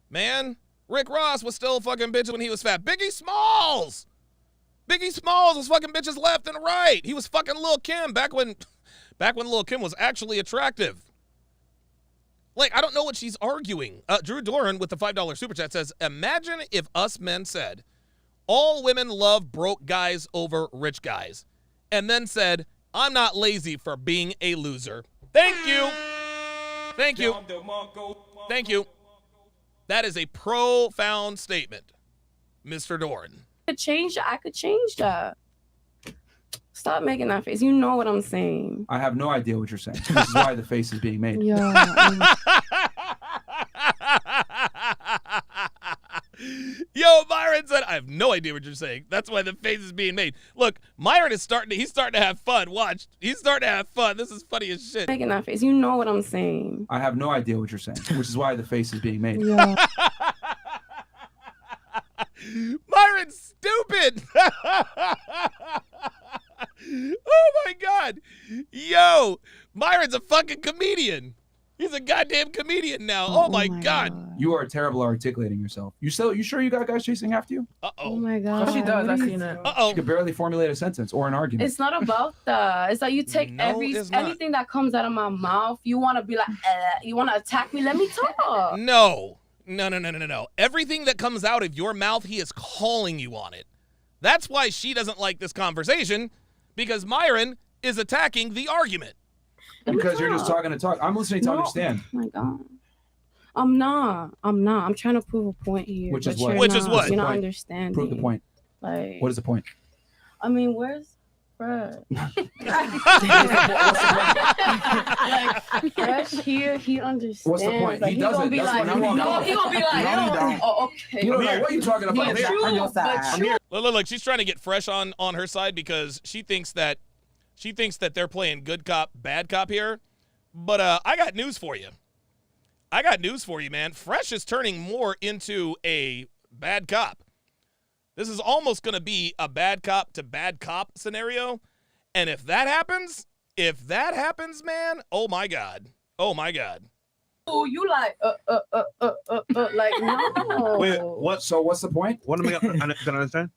Man, Rick Ross was still fucking bitches when he was fat. Biggie Smalls was fucking bitches left and right. He was fucking Lil' Kim back when Lil' Kim was actually attractive. Like, I don't know what she's arguing. Drew Doran with the $5 super chat says, imagine if us men said, all women love broke guys over rich guys, and then said, I'm not lazy for being a loser. Thank you. Thank you. Thank you. That is a profound statement, Mr. Doran. I could change that. Stop making that face. You know what I'm saying. I have no idea what you're saying. This is why the face is being made. Yeah. Yo, Myron said, I have no idea what you're saying. That's why the face is being made. Look, Myron is starting to have fun. Watch. He's starting to have fun. This is funny as shit. Making that face. You know what I'm saying. I have no idea what you're saying, which is why the face is being made. Yeah. Myron's stupid. Oh my God. Yo, Myron's a fucking comedian. He's a goddamn comedian now. Oh my God. You are terrible at articulating yourself. You sure you got guys chasing after you? Oh my God. She does. What I are seen you- it. She could barely formulate a sentence or an argument. It's not about that. It's like you take No, it's not. anything that comes out of my mouth. You want to be like, you want to attack me? Let me talk. No. Everything that comes out of your mouth, he is calling you on it. That's why she doesn't like this conversation, because Myron is attacking the argument. Because you're just talking to talk. I'm listening to understand. Oh my God. I'm not. I'm trying to prove a point here. Which is but what? you're Which is not. what? You're not Point. understanding. Prove the point. Like, What is the point? I mean, where's Fred? Like, Fresh here, he understands. What's the point? Like, He he doesn't. gonna be That's like, what I'm no, he gonna be like, No, he don't. oh, okay. You don't know what you're talking about. But you, but you, Look, she's trying to get Fresh on her side because she thinks that they're playing good cop, bad cop here. But I got news for you. Man. Fresh is turning more into a bad cop. This is almost going to be a bad cop to bad cop scenario. And if that happens, man, oh my God. oh, you like, like, no. Wait, what? So what's the point? What am I gonna understand?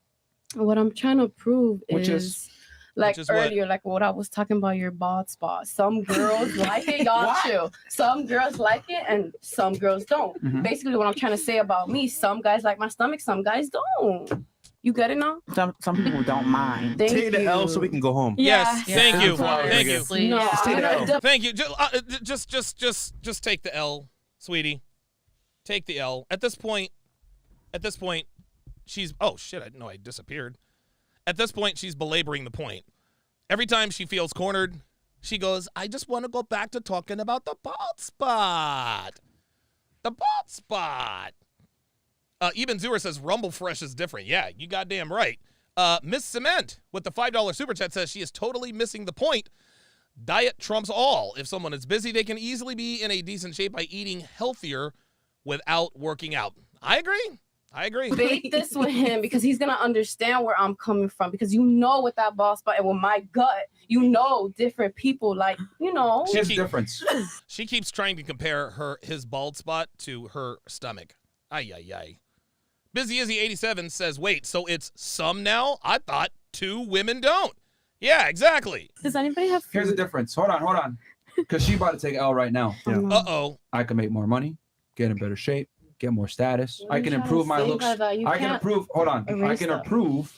What I'm trying to prove Which is is- like Which is what? earlier, like what I was talking about your bald spot. Some girls like it, y'all chill. Some girls like it and some girls don't. Mhm. Basically, what I'm trying to say about me, some guys like my stomach, some guys don't. You get it now? Some people don't mind. Thank Take the you. L so we can go home. Yes, thank you. Obviously. No, Just take it out. Thank you. Just take the L, sweetie. Take the L. At this point, she's, oh shit, I didn't know I disappeared. At this point, she's belaboring the point. Every time she feels cornered, she goes, I just want to go back to talking about the bald spot. The bald spot. Eben Zura says Rumble Fresh is different. Yeah, you goddamn right. Miss Cement with the $5 super chat says she is totally missing the point. Diet trumps all. If someone is busy, they can easily be in a decent shape by eating healthier without working out. I agree. Debate this with him because he's gonna understand where I'm coming from. Because with that bald spot and with my gut, different people There's a difference. She keeps trying to compare his bald spot to her stomach. Ay, ay, ay. Busy Izzy 87 says, wait, so it's some now? I thought 2 women don't. Yeah, exactly. Does anybody have food? Here's the difference. Hold on. Because she about to take L right now. Yeah. Uh-oh. I can make more money, get in better shape, get more status. I can improve my looks. I can improve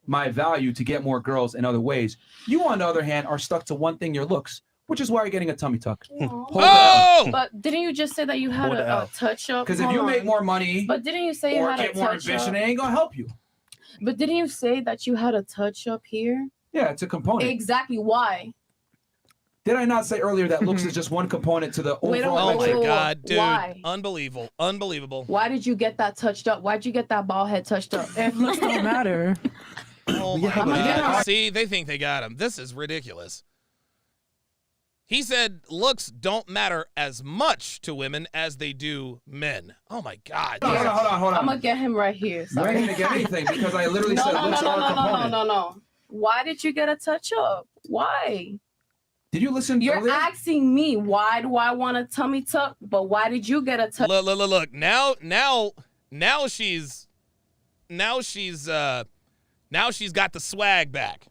my value to get more girls in other ways. You, on the other hand, are stuck to one thing, your looks, which is why you're getting a tummy tuck. But didn't you just say that you had a touch up? Because if you make more money, but didn't you say you had get more ambition, it ain't gonna help you. But didn't you say that you had a touch up here? Yeah, it's a component. Exactly. Why? Did I not say earlier that looks is just one component to the overall? Oh my God, dude! Why? Unbelievable. Why did you get that touched up? Why'd you get that bald head touched up? If looks don't matter. Oh my God! See, they think they got him. This is ridiculous. He said looks don't matter as much to women as they do men. Oh my God! Hold on. I'm gonna get him right here. You ain't gonna get anything because I literally said looks are a component. No. Why did you get a touch up? Why? Did you listen? You're asking me why do I want a tummy tuck, but why did you get a touch? Look. Now she's got the swag back.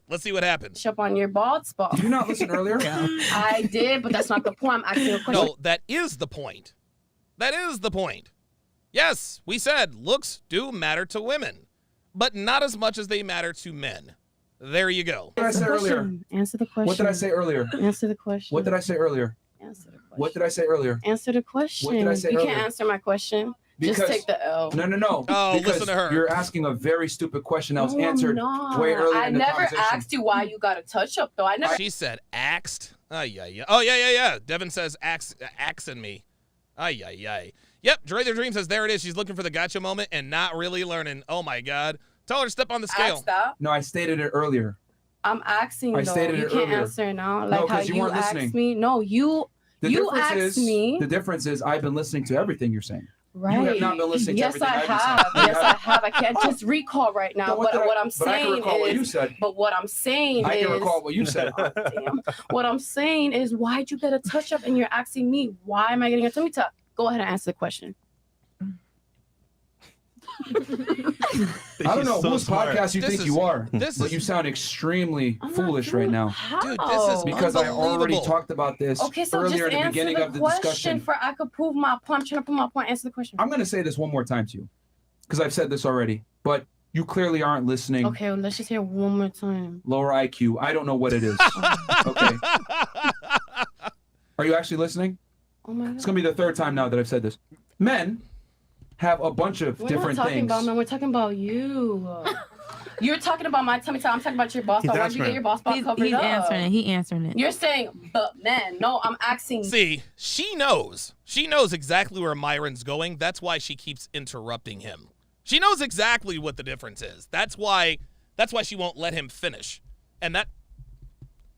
Let's see what happens. Up on your bald spot. Did you not listen earlier? I did, but that's not the point. I'm asking a question. No, that is the point. Yes, we said looks do matter to women, but not as much as they matter to men. There you go. What did I say earlier? Answer the question. What did I say earlier? Answer the question. What did I say earlier? Answer the question. What did I say earlier? Answer the question. What did I say you earlier? Can't answer my question. Because, just take the L. No. Oh, because listen to her. You're asking a very stupid question that was answered way earlier I in the never conversation. asked you why you got a touch up though. She said axed. Oh yeah. Devin says axing me. Ay. Yep. Dre the Dream says there it is. She's looking for the gotcha moment and not really learning. Oh my God. Tell her to step on the scale. No, I stated it earlier. I'm asking I though. stated You it can't earlier. answer now. No, Like how you you weren't asked listening. me. No, you asked me. The difference is I've been listening to everything you're saying. Right. You have not been listening to everything I've been saying. Yes, I have. I can't just recall right now. But what I'm saying I can recall what you is. said. But what I'm saying I is. can recall what you said. Damn. What I'm saying is, why'd you get a touch up and you're asking me why am I getting a tummy tuck? Go ahead and answer the question. I don't know whose podcast you think you are, but you sound extremely foolish right now. Dude, this is because I already talked about this Okay, so earlier just in the answer beginning the of the question discussion. for I could prove my point. I'm trying to prove my point. Answer the question. I'm going to say this one more time to you because I've said this already, but you clearly aren't listening. Okay, well, let's just hear it one more time. Lower IQ. I don't know what it is. Okay. Are you actually listening? Oh my God. It's going to be the third time now that I've said this. Men have a bunch of different We're not talking things. about men. We're talking about you. You're talking about my tummy tuck. I'm talking about your boss spot. Why'd you get your boss spot covered He's up? answering it. You're saying, but men. No, I'm asking. See, she knows. She knows exactly where Myron's going. That's why she keeps interrupting him. She knows exactly what the difference is. That's why she won't let him finish. And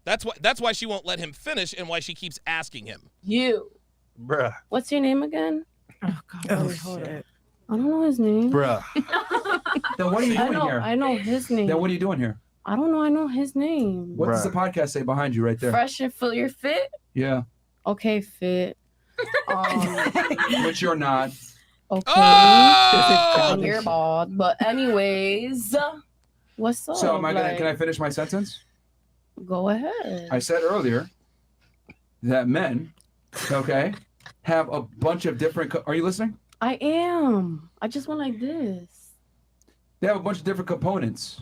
that's why she won't let him finish and why she keeps asking him. You. Bruh. What's your name again? Oh God. Hold it. I don't know his name. Bruh. Then what are you doing here? I know his name. Then what are you doing here? I don't know. I know his name. What does the podcast say behind you right there? Fresh and You're fit? Yeah. Okay, fit. Which you're not. Okay. Oh! And you're bald. But anyways, what's up? So can I finish my sentence? Go ahead. I said earlier that men, okay, have a bunch of different. Are you listening? I am. I just went like this. They have a bunch of different components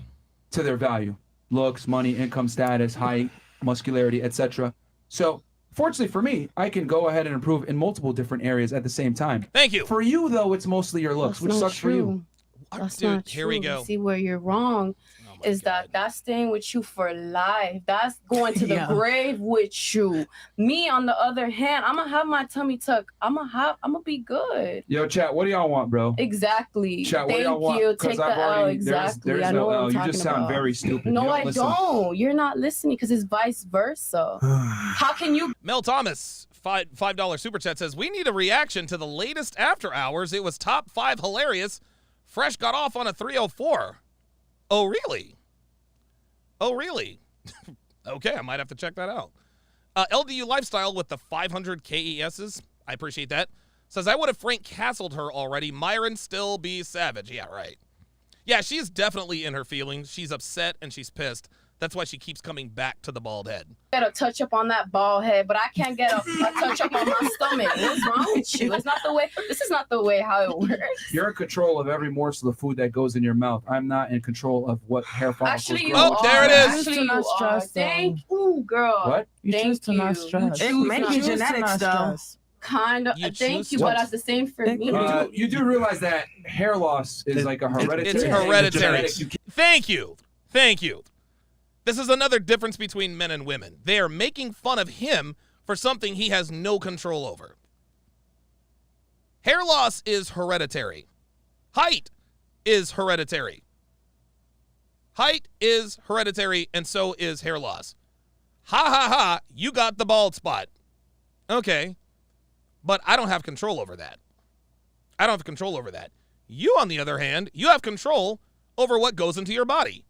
to their value: looks, money, income status, height, muscularity, etc. So, fortunately for me, I can go ahead and improve in multiple different areas at the same time. Thank you. For you, though, it's mostly your looks, which sucks for you. That's Dude, not true. here we go. See where you're wrong is that that's staying with you for life. That's going to the Yeah. grave with you. Me, on the other hand, I'm gonna have my tummy tuck. I'm gonna be good. Yo, chat, what do y'all want, bro? Exactly. Chat, what do y'all Thank want? you. 'Cause Take the I've L. already- Exactly. There's I know no what L. I'm You talking just sound about. very stupid. No, You I listen. don't. You're not listening because it's vice versa. How can you? Mel Thomas, $5 super chat says, we need a reaction to the latest After Hours. It was top 5 hilarious. Fresh got off on a 304. Oh, really? Oh, really? Okay, I might have to check that out. LDU Lifestyle with the 500 KESs. I appreciate that. Says, I would have Frank Castled her already. Myron still be savage. Yeah, right. Yeah, she's definitely in her feelings. She's upset and she's pissed. That's why she keeps coming back to the bald head. Get a touch up on that bald head, but I can't get a touch up on my stomach. What's wrong with you? It's not the way. This is not the way how it works. You're in control of every morsel of food that goes in your mouth. I'm not in control of what hair follicles Actually, you grow. are. there it is. Actually, you are. Thank you, girl. What? You Thank choose to not you. stress. It may be genetics, though. Kind of. You Thank choose you, to- but that's the same for me. You do realize that hair loss is like a hereditary. It's hereditary. Genetics. You can't- Thank you. Thank you. This is another difference between men and women. They are making fun of him for something he has no control over. Hair loss is hereditary. Height is hereditary. Height is hereditary, and so is hair loss. Ha ha ha, you got the bald spot. Okay. But I don't have control over that. I don't have control over that. You, on the other hand, you have control over what goes into your body.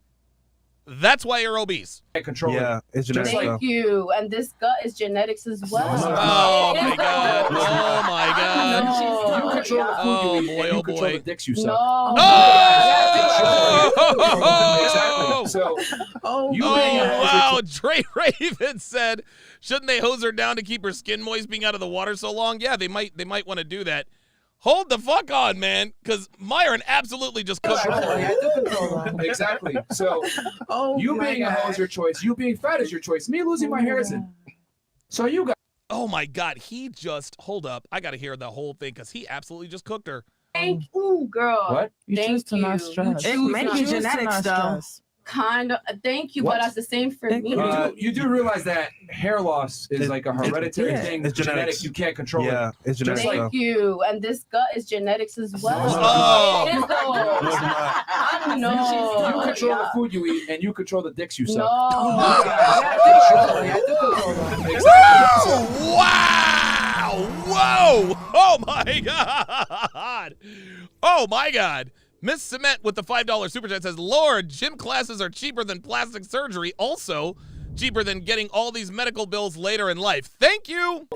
That's why you're obese. Control Yeah, it's genetics. Thank you. And this gut is genetics as well. Oh my god. Oh my god. No. You control the food you eat, boy, and oh you control boy. the dicks you suck. No. Oh! Exactly. So you Oh, being a hose wow. Dre Raven said, shouldn't they hose her down to keep her skin moist being out of the water so long? Yeah, they might want to do that. Hold the fuck on, man, because Myron absolutely just cooked her. Exactly. So you being a hoe is your choice. You being fat is your choice. Me losing my hair isn't. So you got. Oh my god, he just, hold up. I got to hear the whole thing because he absolutely just cooked her. Thank you, girl. What? You Thank choose to you. not stress. It may be genetics, though. Kind of. Thank you, What? but that's the same for me. You do realize that hair loss is like a hereditary thing. It's genetics. You can't control Yeah, it. it's genetics. Just like- Thank you. And this gut is genetics as well. Oh. It is though. No, it's not. I know. You control the food you eat, and you control the dicks you suck. No. Woo! Wow! Whoa! Oh my god! Oh my god! Miss Cement with the $5 super chat says, Lord, gym classes are cheaper than plastic surgery. Also, cheaper than getting all these medical bills later in life. Thank you.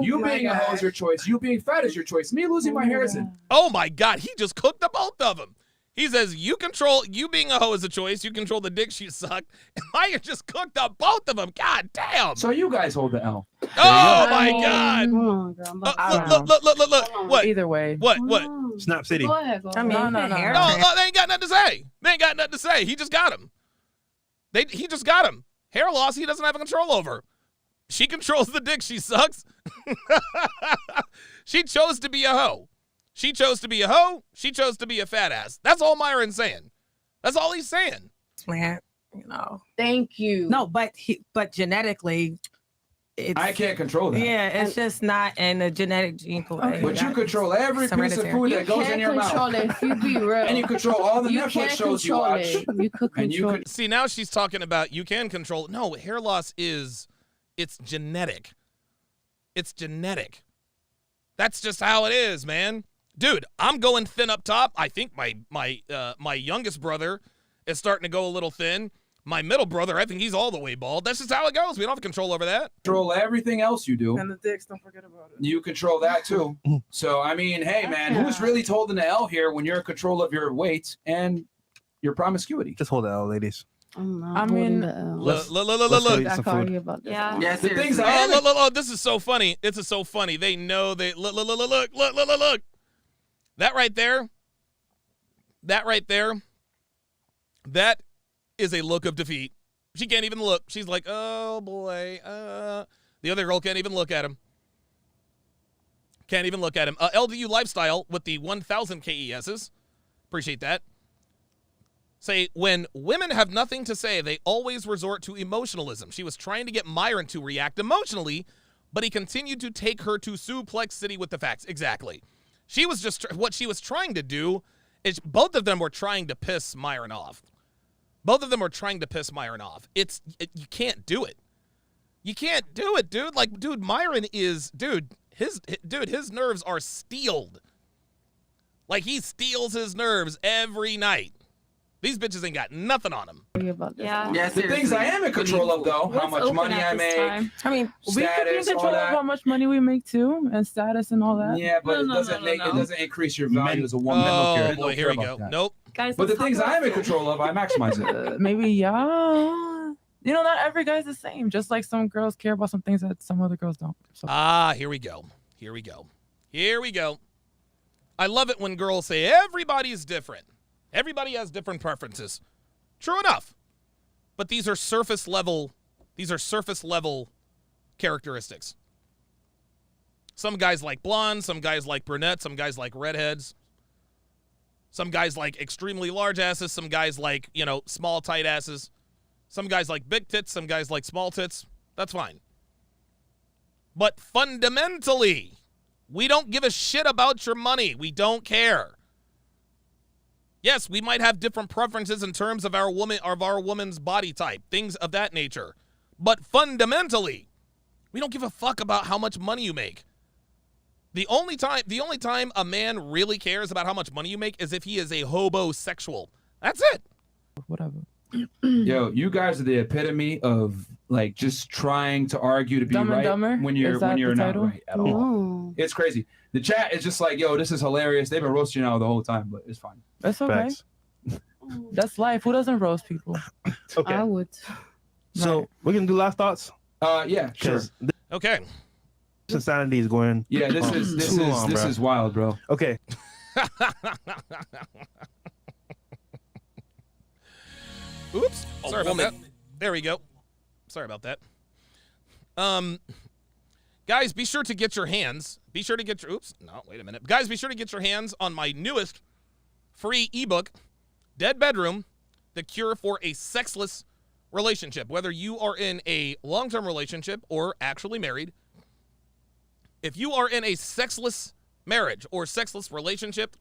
You being a hoe is your choice. You being fat is your choice. Me losing my hair isn't. Oh my god, he just cooked the both of them. He says, you being a hoe is a choice. You control the dicks you suck. And I just cooked the both of them. God damn. So you guys hold the L. Oh my god. Look. What? Either way. What? Snap City. Go ahead, go. I mean, No, hair. No, they ain't got nothing to say. They ain't got nothing to say. He just got him. He just got him. Hair loss, he doesn't have control over. She controls the dick she sucks. She chose to be a hoe. She chose to be a hoe. She chose to be a fat ass. That's all Myron's saying. That's all he's saying. Plant, you know. Thank you. No, but genetically, it's, I can't control that. Yeah, it's just not in the genetic gene pool. But you control every piece of food that goes in your mouth. You can't control it if you be real. And you control all the You Netflix can't shows you control watch. it. You could And you control could. See, now she's talking about you can control. No, hair loss it's genetic. It's genetic. That's just how it is, man. Dude, I'm going thin up top. I think my youngest brother is starting to go a little thin. My middle brother, I think he's all the way bald. That's just how it goes. We don't have control over that. Control everything else you do. And the dicks, don't forget about it. You control that too. So I mean, hey man, who's really holding the L here when you're in control of your weight and your promiscuity? Just hold the L, ladies. I mean, Look. Some food. about this. Yeah. The things Oh, this is so funny. This is so funny. They know they look. That right there. That is a look of defeat. She can't even look. She's like, oh boy. The other girl can't even look at him. LDU Lifestyle with the 1,000 KESs. Appreciate that. Say, when women have nothing to say, they always resort to emotionalism. She was trying to get Myron to react emotionally, but he continued to take her to Suplex City with the facts. Exactly. She was just, what she was trying to do is both of them were trying to piss Myron off. Both of them were trying to piss Myron off. You can't do it. You can't do it, dude. Like, dude, Myron is, his nerves are steeled. Like, he steals his nerves every night. These bitches ain't got nothing on him. Yeah. The things I am in control of, though, how much money I make. I mean, we could be in status, control all of that. how much money we make too, and status and all that. Yeah, but it doesn't increase your value as a woman. Oh, boy, here we go. Nope. Guys, but the things I am in control of, I maximize it. Maybe, yeah. You know, not every guy's the same. Just like some girls care about some things that some other girls don't. So. Here we go. Here we go. Here we go. I love it when girls say everybody's different. Everybody has different preferences. True enough. But these are surface level characteristics. Some guys like blondes, some guys like brunettes, some guys like redheads. Some guys like extremely large asses, some guys like, small tight asses. Some guys like big tits, some guys like small tits. That's fine. But fundamentally, we don't give a shit about your money. We don't care. Yes, we might have different preferences in terms of our woman's body type, things of that nature. But fundamentally, we don't give a fuck about how much money you make. The only time a man really cares about how much money you make is if he is a homosexual. That's it. Whatever. Yo, you guys are the epitome of like just trying to argue to be Dumb and right Dumber? when you're Is that the not title? right at all. It's crazy. The chat is just like, yo, this is hilarious. They've been roasting you now the whole time, but it's fine. That's okay. Facts. That's life. Who doesn't roast people? Okay. I would. So we're gonna do last thoughts. Yeah, sure. Okay. This insanity is going. Yeah, this is wild, bro. Okay. Oops. Sorry about that. There we go. Sorry about that. Guys, be sure to get your hands. Oops. No, wait a minute. Guys, be sure to get your hands on my newest free ebook, Dead Bedroom, The Cure for a Sexless Relationship. Whether you are in a long-term relationship or actually married, if you are in a sexless marriage or sexless relationship,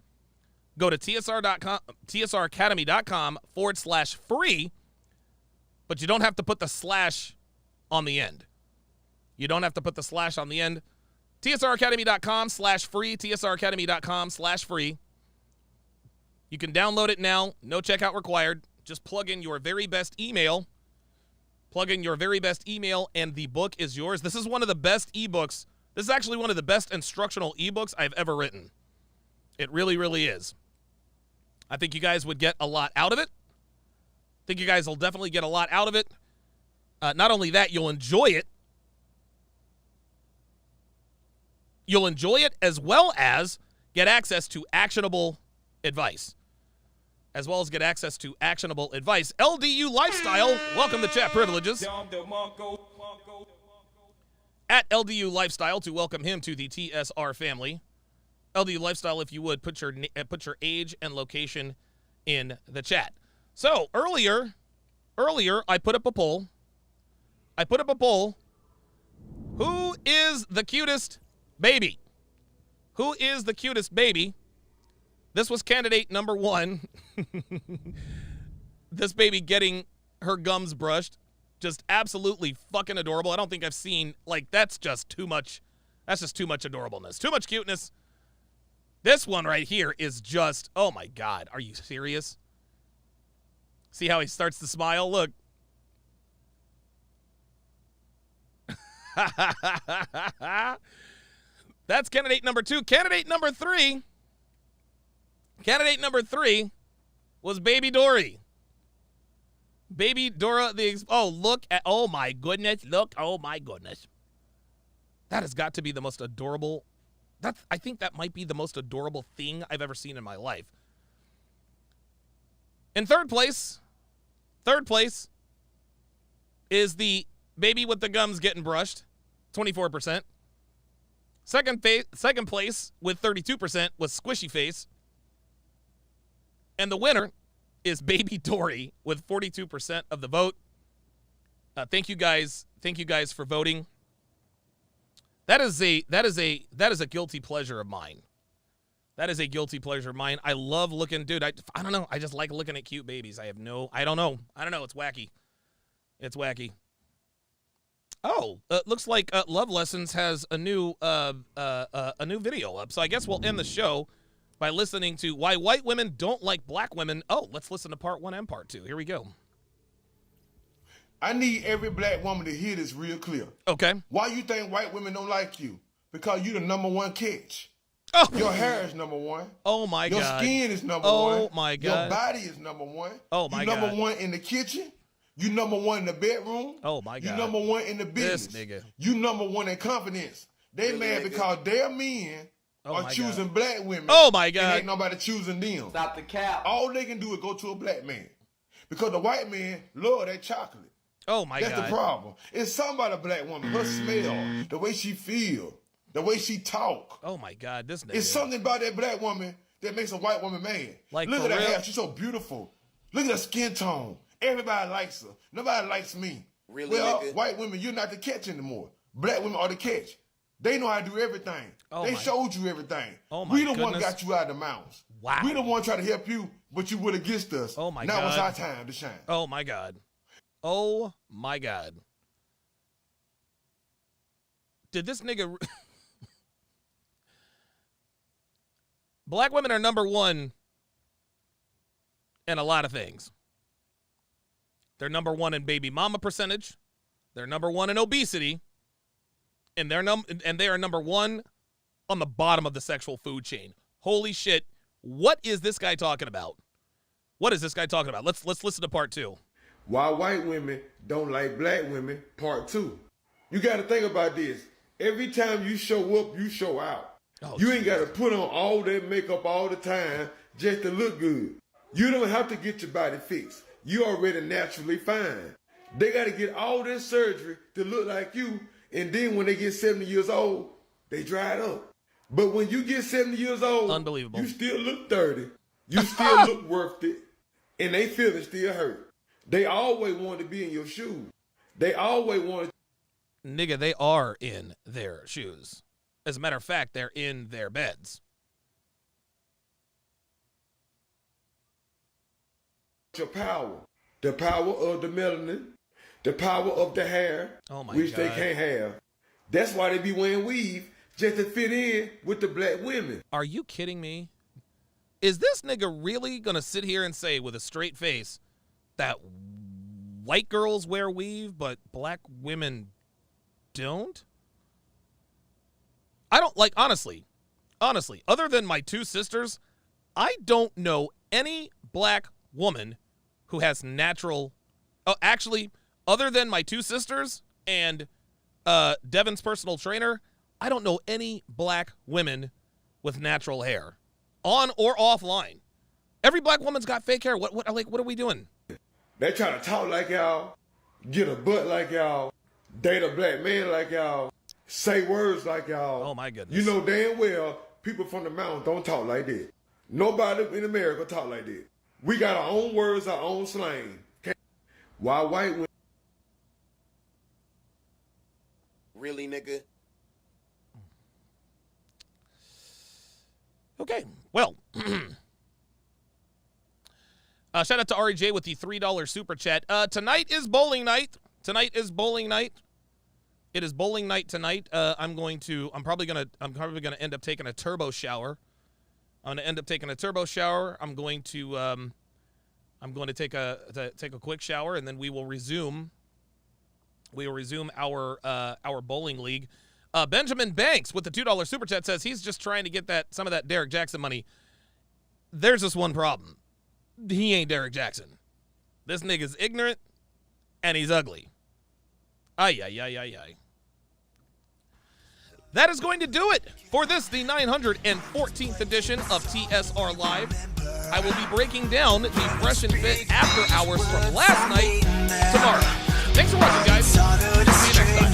go to tsracademy.com/free, but you don't have to put the slash on the end. You don't have to put the slash on the end. tsracademy.com/free, tsracademy.com/free. You can download it now. No checkout required. Just plug in your very best email. And the book is yours. This is one of the best ebooks. This is actually one of the best instructional ebooks I've ever written. It really, really is. I think you guys would get a lot out of it. I think you guys will definitely get a lot out of it. Not only that, you'll enjoy it. You'll enjoy it as well as get access to actionable advice. LDU Lifestyle, welcome to chat privileges. At LDU Lifestyle to welcome him to the TSR family. LDU Lifestyle, if you would, put your age and location in the chat. So, earlier, I put up a poll. Who is the cutest baby? Who is the cutest baby? This was candidate number 1. This baby getting her gums brushed. Just absolutely fucking adorable. I don't think I've seen, that's just too much. That's just too much adorableness. Too much cuteness. This one right here is just, oh my God. Are you serious? See how he starts to smile? Look. That's candidate number 2. Candidate number 3 was Baby Dory. Baby Dora, oh my goodness. That has got to be the most adorable. I think that might be the most adorable thing I've ever seen in my life. In third place is the baby with the gums getting brushed, 24%. Second place with 32% was Squishy Face. And the winner is Baby Dory with 42% of the vote. Thank you guys. Thank you guys for voting. That is a guilty pleasure of mine. That is a guilty pleasure of mine. I love looking, dude. I don't know. I just like looking at cute babies. I don't know. It's wacky. It's wacky. Oh, looks like Love Lessons has a new video up. So I guess we'll end the show by listening to why white women don't like black women. Oh, let's listen to part 1 and part 2. Here we go. I need every black woman to hear this real clear. Okay. Why you think white women don't like you? Because you the #1 catch. Oh. Your hair is #1. Oh my Your God. Your skin is #1. Oh my God. Your body is #1. Oh my you God. #1 in the kitchen. You #1 in the bedroom. Oh my God. You #1 in the business. This nigga. You #1 in confidence. They mad because their men are choosing black women. Oh my God. And ain't nobody choosing them. Stop the cap. All they can do is go to a black man. Because the white man love that chocolate. Oh my God. That's the problem. It's something about a black woman. Her smell, the way she feel, the way she talk. Oh my God, this nigga. It's something about that black woman that makes a white woman mad. Like, look for at her real? hair. She's so beautiful. Look at her skin tone. Everybody likes her. Nobody likes me. Really, well, nigga? white women, you're not the catch anymore. Black women are the catch. They know how to do everything. Oh they my- showed you everything. Oh my we the one goodness. got you out of the mountains. Wow. We the one try to help you, but you went against us. Oh my now God. it's our time to shine. Oh my God. Oh my God. Did this nigga... Black women are #1 in a lot of things. They're #1 in baby mama percentage. They're #1 in obesity. And they are #1 on the bottom of the sexual food chain. Holy shit. What is this guy talking about? What is this guy talking about? Let's listen to part 2. Why white women don't like black women, part 2. You got to think about this. Every time you show up, you show out. Oh, you ain't got to put on all that makeup all the time just to look good. You don't have to get your body fixed. You already naturally fine. They got to get all this surgery to look like you, and then when they get 70 years old, they dry it up. But when you get 70 years old, unbelievable, you still look 30. You still look worth it, and they feel it still hurt. They always want to be in your shoes. They always want to. Nigga, they are in their shoes. As a matter of fact, they're in their beds. Your power. The power of the melanin. The power of the hair. Oh my which God. they can't have. That's why they be wearing weave, just to fit in with the black women. Are you kidding me? Is this nigga really going to sit here and say with a straight face that white girls wear weave, but black women don't? I don't, like, honestly, other than my 2 sisters, I don't know any black woman who has natural, actually, other than my 2 sisters and Devin's personal trainer, I don't know any black women with natural hair, on or offline. Every black woman's got fake hair. What are we doing? They try to talk like y'all, get a butt like y'all, date a black man like y'all, say words like y'all. Oh my goodness. You know damn well people from the mountains don't talk like that. Nobody in America talk like that. We got our own words, our own slang. Why white women? Really, nigga? Okay, well, shout out to REJ with the $3 super chat. Tonight is bowling night. It is bowling night tonight. I'm probably gonna end up taking a turbo shower. I'm going to take a quick shower, and then we will resume our bowling league. Benjamin Banks with the $2 super chat says he's just trying to get some of that Derek Jackson money. There's just one problem. He ain't Derek Jackson. This nigga's ignorant and he's ugly. Ay. That is going to do it for this, the 914th edition of TSR Live. I will be breaking down the Fresh and Fit after hours from last night tomorrow. Thanks for watching, guys. See you next time.